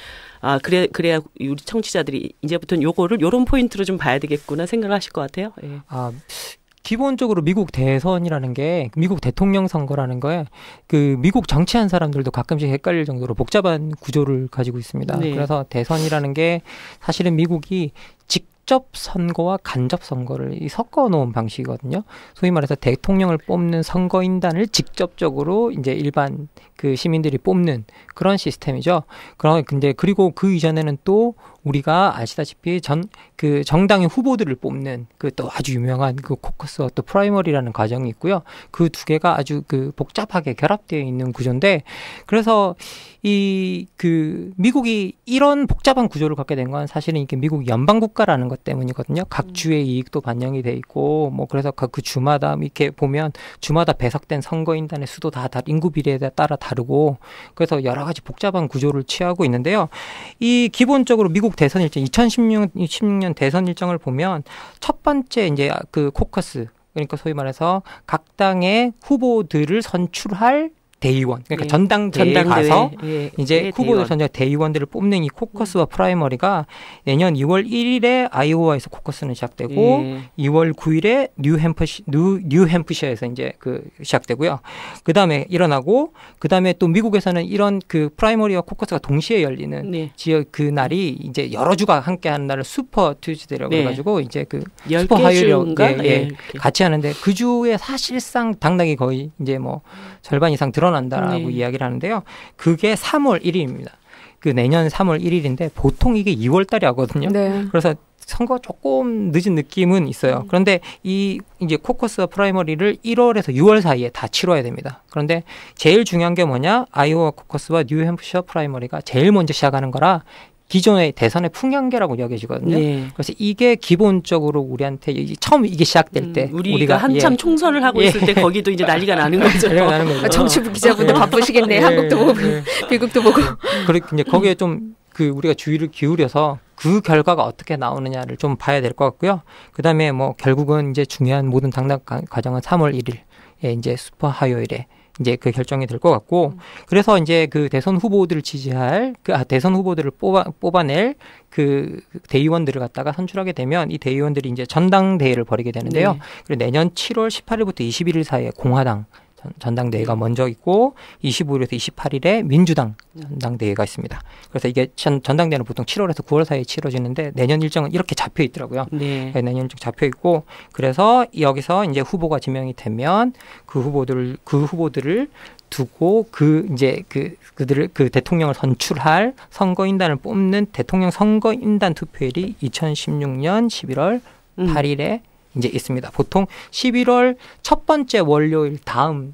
[SPEAKER 1] 그래야 우리 청취자들이 이제부터는 요런 포인트로 좀 봐야 되겠구나 생각을 하실 것 같아요. 예.
[SPEAKER 3] 기본적으로 미국 대선이라는 게 미국 대통령 선거라는 거에 그 미국 정치한 사람들도 가끔씩 헷갈릴 정도로 복잡한 구조를 가지고 있습니다. 그래서 대선이라는 게 사실은 미국이 직접 선거와 간접 선거를 섞어 놓은 방식이거든요. 소위 말해서 대통령을 뽑는 선거인단을 직접적으로 이제 일반 그 시민들이 뽑는 그런 시스템이죠. 근데 그리고 그 이전에는 또 우리가 아시다시피 그 정당의 후보들을 뽑는 그 또 아주 유명한 그 코커스와 또 프라이머리라는 과정이 있고요. 그 두 개가 아주 그 복잡하게 결합되어 있는 구조인데, 그래서 그 미국이 이런 복잡한 구조를 갖게 된 건 사실은 이게 미국 연방 국가라는 것 때문이거든요. 각 주의 이익도 반영이 돼 있고, 뭐 그래서 그 주마다 이렇게 보면 주마다 배석된 선거인단의 수도 다 인구 비례에 따라 다르고, 그래서 여러 가지 복잡한 구조를 취하고 있는데요. 이 기본적으로 미국 대선 일정 2016년 대선 일정을 보면 첫 번째 이제 그 코커스, 그러니까 소위 말해서 각 당의 후보들을 선출할 대의원, 그러니까 전당대회에 가서 이제 후보들 선정 대의원들을 뽑는 이 코커스와 프라이머리가 내년 2월 1일에 아이오와에서 코커스는 시작되고 2월 9일에 뉴햄프셔에서 이제 그 시작되고요. 그 다음에 일어나고, 그 다음에 또 미국에서는 이런 그 프라이머리와 코커스가 동시에 열리는 지역 그 날이 이제 여러 주가 함께하는 날을 슈퍼 튜즈데이라고 해가지고 이제 그 슈퍼 화요일로 같이 하는데, 그 주에 사실상 당락이 거의 이제 뭐 절반 이상 드러난다라고 이야기를 하는데요. 그게 3월 1일입니다. 그 내년 3월 1일인데 보통 이게 2월 달에 하거든요. 그래서 선거 조금 늦은 느낌은 있어요. 그런데 이제 코커스와 프라이머리를 1월에서 6월 사이에 다 치러야 됩니다. 그런데 제일 중요한 게 뭐냐? 아이오와 코커스와 뉴햄프셔 프라이머리가 제일 먼저 시작하는 거라 기존의 대선의 풍향계라고 여겨지거든요. 그래서 이게 기본적으로 우리한테 처음 이게 시작될 때
[SPEAKER 1] 우리가 한참 총선을 하고 있을 때 거기도 이제 난리가 나는 거죠.
[SPEAKER 2] 정치부 기자분들 바쁘시겠네. 한국도 보고 미국도 보고.
[SPEAKER 3] 그리고 이제 거기에 좀 그 우리가 주의를 기울여서 그 결과가 어떻게 나오느냐를 좀 봐야 될 것 같고요. 그다음에 뭐 결국은 이제 중요한 모든 당락 과정은 3월 1일에 이제 슈퍼 화요일에 이제 그 결정이 될 것 같고, 그래서 이제 그 대선 후보들을 지지할 대선 후보들을 뽑아낼 그 대의원들을 갖다가 선출하게 되면 이 대의원들이 이제 전당대회를 벌이게 되는데요. 그리고 내년 7월 18일부터 21일 사이에 공화당 전당대회가 먼저 있고 25일에서 28일에 민주당 전당대회가 있습니다. 그래서 이게 전당대회는 보통 7월에서 9월 사이에 치러지는데 내년 일정은 이렇게 잡혀 있더라고요. 내년 일정 잡혀 있고, 그래서 여기서 이제 후보가 지명이 되면 그 후보들을 두고 그들을 그 대통령을 선출할 선거인단을 뽑는 대통령 선거인단 투표일이 2016년 11월 8일에 이제 있습니다. 보통 11월 첫 번째 월요일 다음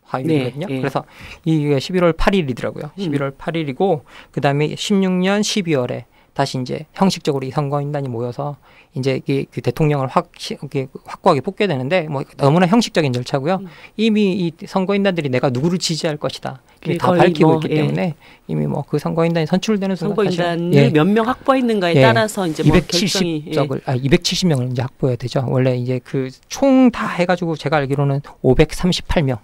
[SPEAKER 3] 화요일이거든요. 그래서 이게 11월 8일이더라고요. 11월 8일이고, 그 다음에 16년 12월에 다시 이제 형식적으로 이 선거인단이 모여서 이제 그 대통령을 확고하게 뽑게 되는데, 뭐 너무나 형식적인 절차고요. 이미 이 선거인단들이 내가 누구를 지지할 것이다 이미 다 밝히고 있기 때문에 이미 뭐 그 선거인단이 선출되는 순간
[SPEAKER 1] 선거인단을 몇 명 확보했는가에 따라서 이제 뭐
[SPEAKER 3] 270명을 이제 확보해야 되죠. 원래 이제 그 총 다 해가지고 제가 알기로는 538명.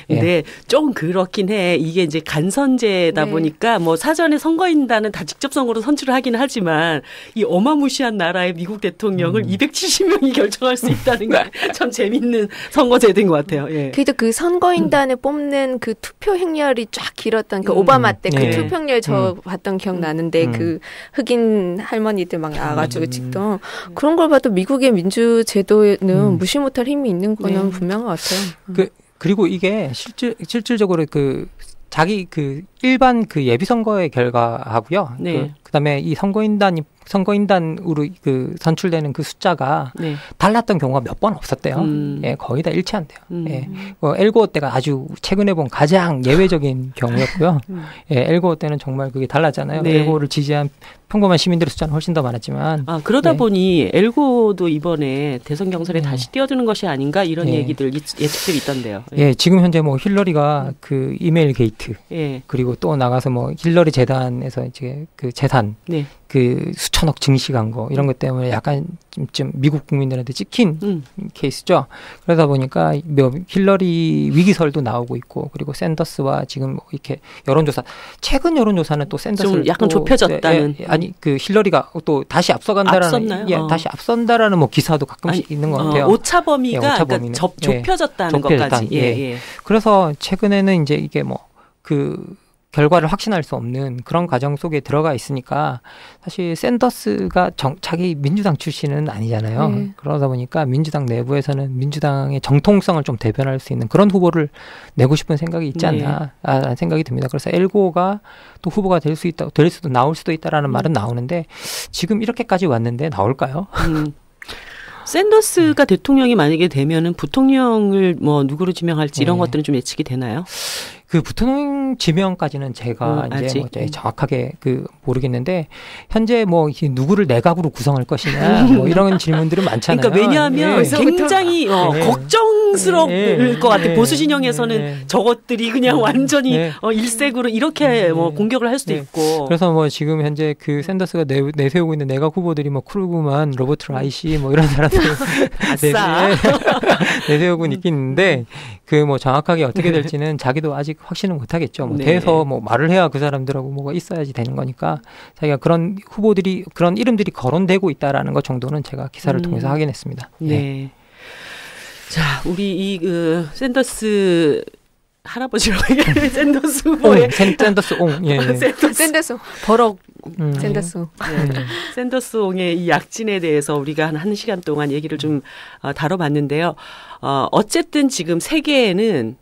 [SPEAKER 1] 네, 좀 그렇긴 해. 이게 이제 간선제다 보니까 뭐 사전에 선거인단은 다 직접 선거로 선출을 하긴 하지만 이 어마무시한 나라의 미국 대통령을 270명이 결정할 수 있다는 게 참 재밌는 선거제도인 것 같아요.
[SPEAKER 2] 그래도 그 선거인단을 뽑는 그 투표 행렬이 쫙 길었던 그 오바마 때 그 투표 행렬 저 봤던 기억 나는데 그 흑인 할머니들 막 나와가지고 찍던 그런 걸 봐도 미국의 민주제도는 무시 못할 힘이 있는 거는 분명한 것 같아요.
[SPEAKER 3] 그리고 이게 실질적으로 자기 일반 예비선거의 결과하고요. 그다음에 이 선거인단으로 선출되는 그 숫자가 달랐던 경우가 몇 번 없었대요. 거의 다 일치한대요. 엘고어 때가 아주 최근에 본 가장 예외적인 경우였고요. 엘고어 때는 정말 그게 달랐잖아요. 엘고어를 지지한 평범한 시민들의 숫자는 훨씬 더 많았지만.
[SPEAKER 1] 그러다 보니 엘고도 이번에 대선 경선에 다시 뛰어드는 것이 아닌가 이런 예측들이 있던데요.
[SPEAKER 3] 지금 현재 뭐 힐러리가 그 이메일 게이트 그리고 또 나가서 뭐 힐러리 재단에서 이제 그 재산 그 수천억 증식한 거 이런 것 때문에 약간 좀 미국 국민들한테 찍힌 케이스죠. 그러다 보니까 힐러리 위기설도 나오고 있고, 그리고 샌더스와 지금 뭐 이렇게 여론조사, 최근 여론조사는 또 샌더스를
[SPEAKER 1] 좀 약간 좁혀졌다는.
[SPEAKER 3] 아니 그 힐러리가 또 다시 앞서간다라는 다시 앞선다라는 뭐 기사도 가끔씩 있는 것 같아요.
[SPEAKER 1] 오차 범위가 그러니까 좁혀졌다는 것까지.
[SPEAKER 3] 그래서 최근에는 이제 이게 뭐 결과를 확신할 수 없는 그런 과정 속에 들어가 있으니까 사실 샌더스가 자기 민주당 출신은 아니잖아요. 그러다 보니까 민주당 내부에서는 민주당의 정통성을 좀 대변할 수 있는 그런 후보를 내고 싶은 생각이 있지 않나 라는 생각이 듭니다. 그래서 엘고가 또 후보가 될 수도 나올 수도 있다라는 말은 나오는데 지금 이렇게까지 왔는데 나올까요?
[SPEAKER 1] 샌더스가 대통령이 만약에 되면은 부통령을 뭐 누구로 지명할지 이런 것들은 좀 예측이 되나요?
[SPEAKER 3] 그 부통령 지명까지는 제가 이제 뭐 정확하게 모르겠는데 현재 뭐 누구를 내각으로 구성할 것이냐 뭐 이런 질문들은 많잖아요.
[SPEAKER 1] 그러니까 왜냐하면 굉장히 걱정스러울 것 같아. 보수 진영에서는 저것들이 그냥 완전히 일색으로 이렇게 뭐 공격을 할 수도 있고.
[SPEAKER 3] 그래서 뭐 지금 현재 그 샌더스가 내세우고 있는 내각 후보들이 뭐 크루그만, 로버트 라이시 뭐 이런 사람들 내세우고 있긴 있는데 그 뭐 정확하게 어떻게 될지는 자기도 아직 확신은 못하겠죠. 뭐 돼서 뭐 말을 해야 그 사람들하고 뭐가 있어야지 되는 거니까 자기가 그런 후보들이 그런 이름들이 거론되고 있다라는 것 정도는 제가 기사를 통해서 확인했습니다.
[SPEAKER 1] 네. 자, 우리 이 샌더스 할아버지라고 얘기하는 샌더스 후보의
[SPEAKER 3] 샌더스 옹,
[SPEAKER 2] 샌더스 버럭 샌더스
[SPEAKER 1] 샌더스 옹의 이 약진에 대해서 우리가 한 시간 동안 얘기를 좀 다뤄봤는데요. 어쨌든 지금 세계에는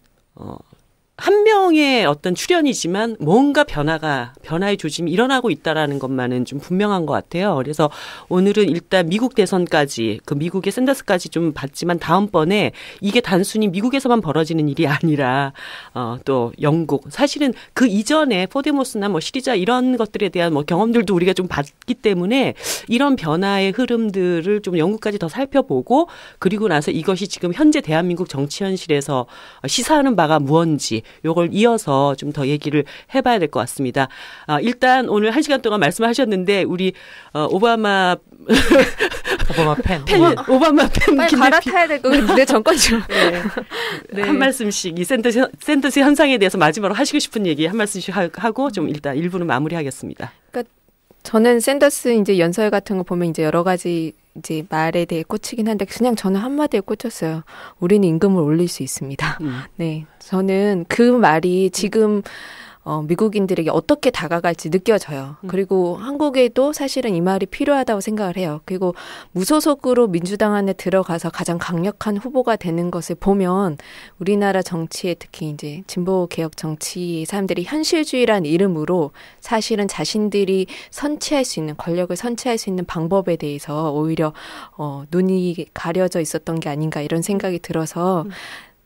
[SPEAKER 1] 한 명의 어떤 출현이지만 뭔가 변화의 조짐이 일어나고 있다라는 것만은 좀 분명한 것 같아요. 그래서 오늘은 일단 미국 대선까지 그 미국의 샌더스까지 좀 봤지만 다음번에 이게 단순히 미국에서만 벌어지는 일이 아니라 또 영국 사실은 그 이전에 포데모스나 뭐 시리자 이런 것들에 대한 뭐 경험들도 우리가 좀 봤기 때문에 이런 변화의 흐름들을 좀 영국까지 더 살펴보고 그리고 나서 이것이 지금 현재 대한민국 정치 현실에서 시사하는 바가 무언지 요걸 이어서 좀 더 얘기를 해봐야 될 것 같습니다. 일단 오늘 1시간 동안 말씀하셨는데 우리 오바마 팬 오바마 팬
[SPEAKER 2] 빨리 갈아타야 될 거 같은데 정권이죠.
[SPEAKER 1] 한 말씀씩 이 샌더스 현상에 대해서 마지막으로 하시고 싶은 얘기 한 말씀씩 하고 좀 일단 1부는 마무리하겠습니다.
[SPEAKER 2] 그러니까 저는 샌더스 이제 연설 같은 거 보면 이제 여러 가지 이제 말에 대해 꽂히긴 한데 그냥 저는 한마디에 꽂혔어요. 우리는 임금을 올릴 수 있습니다. 네, 저는 그 말이 지금 미국인들에게 어떻게 다가갈지 느껴져요. 그리고 한국에도 사실은 이 말이 필요하다고 생각을 해요. 그리고 무소속으로 민주당 안에 들어가서 가장 강력한 후보가 되는 것을 보면 우리나라 정치에 특히 이제 진보 개혁 정치 사람들이 현실주의라는 이름으로 사실은 자신들이 선취할 수 있는 권력을 선취할 수 있는 방법에 대해서 오히려 눈이 가려져 있었던 게 아닌가 이런 생각이 들어서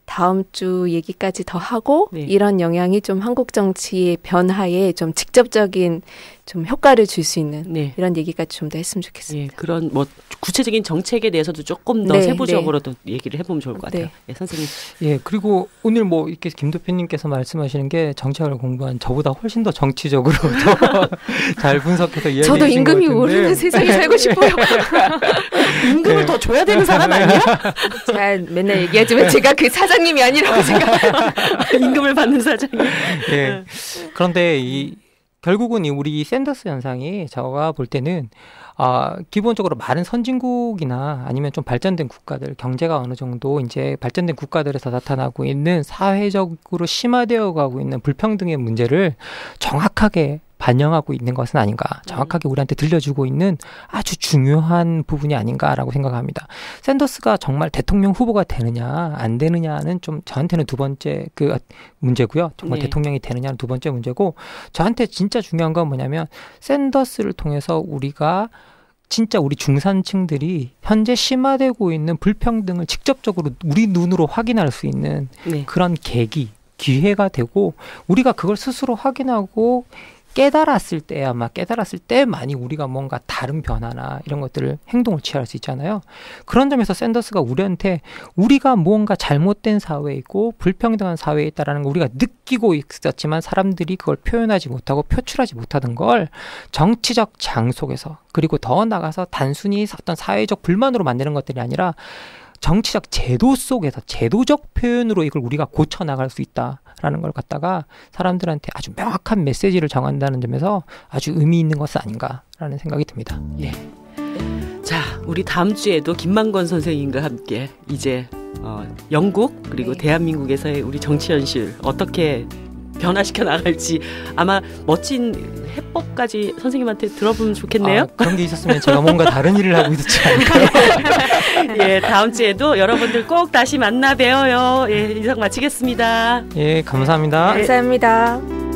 [SPEAKER 2] 다음 주 얘기까지 더 하고 이런 영향이 좀 한국 정치의 변화에 좀 직접적인 좀 효과를 줄 수 있는 이런 얘기까지 좀 더 했으면 좋겠습니다.
[SPEAKER 1] 그런 뭐 구체적인 정책에 대해서도 조금 더 세부적으로 또 얘기를 해보면 좋을 것 같아요. 선생님.
[SPEAKER 3] 그리고 오늘 뭐 이렇게 김 대표님께서 말씀하시는 게 정치학을 공부한 저보다 훨씬 더 정치적으로 잘 분석해서 이야기해 주신 것 같은데.
[SPEAKER 2] 저도 임금이 오르는 세상에 살고 싶어요.
[SPEAKER 1] 임금을 더 줘야 되는 사람 아니야?
[SPEAKER 2] 제가 맨날 얘기하지만 제가 그 사장님이 아니라고 생각해요.
[SPEAKER 1] 임금을 받는 사장님.
[SPEAKER 3] 그런데 결국은 우리 샌더스 현상이 제가 볼 때는 기본적으로 많은 선진국이나 아니면 좀 발전된 국가들, 경제가 어느 정도 이제 발전된 국가들에서 나타나고 있는 사회적으로 심화되어 가고 있는 불평등의 문제를 정확하게 반영하고 있는 것은 아닌가, 정확하게 우리한테 들려주고 있는 아주 중요한 부분이 아닌가라고 생각합니다. 샌더스가 정말 대통령 후보가 되느냐 안 되느냐는 좀 저한테는 두 번째 그 문제고요. 정말 대통령이 되느냐는 두 번째 문제고, 저한테 진짜 중요한 건 뭐냐면 샌더스를 통해서 우리가 진짜 우리 중산층들이 현재 심화되고 있는 불평등을 직접적으로 우리 눈으로 확인할 수 있는 그런 계기, 기회가 되고, 우리가 그걸 스스로 확인하고 깨달았을 때만이 우리가 뭔가 다른 변화나 이런 것들을 행동을 취할 수 있잖아요. 그런 점에서 샌더스가 우리한테 우리가 뭔가 잘못된 사회에 있고 불평등한 사회에 있다는 걸 우리가 느끼고 있었지만 사람들이 그걸 표현하지 못하고 표출하지 못하던 걸 정치적 장 속에서, 그리고 더 나아가서 단순히 어떤 사회적 불만으로 만드는 것들이 아니라 정치적 제도 속에서 제도적 표현으로 이걸 우리가 고쳐나갈 수 있다라는 걸 갖다가 사람들한테 아주 명확한 메시지를 정한다는 점에서 아주 의미 있는 것은 아닌가라는 생각이 듭니다.
[SPEAKER 1] 자, 우리 다음 주에도 김만권 선생님과 함께 이제 영국 그리고 대한민국에서의 우리 정치 현실 어떻게 변화시켜 나갈지 아마 멋진 해법까지 선생님한테 들어보면 좋겠네요.
[SPEAKER 3] 그런 게 있었으면 제가 뭔가 다른 일을 하고 있었지 않을까요?
[SPEAKER 1] 예, 다음 주에도 여러분들 꼭 다시 만나 뵈어요. 예, 이상 마치겠습니다.
[SPEAKER 3] 예, 감사합니다.
[SPEAKER 2] 감사합니다.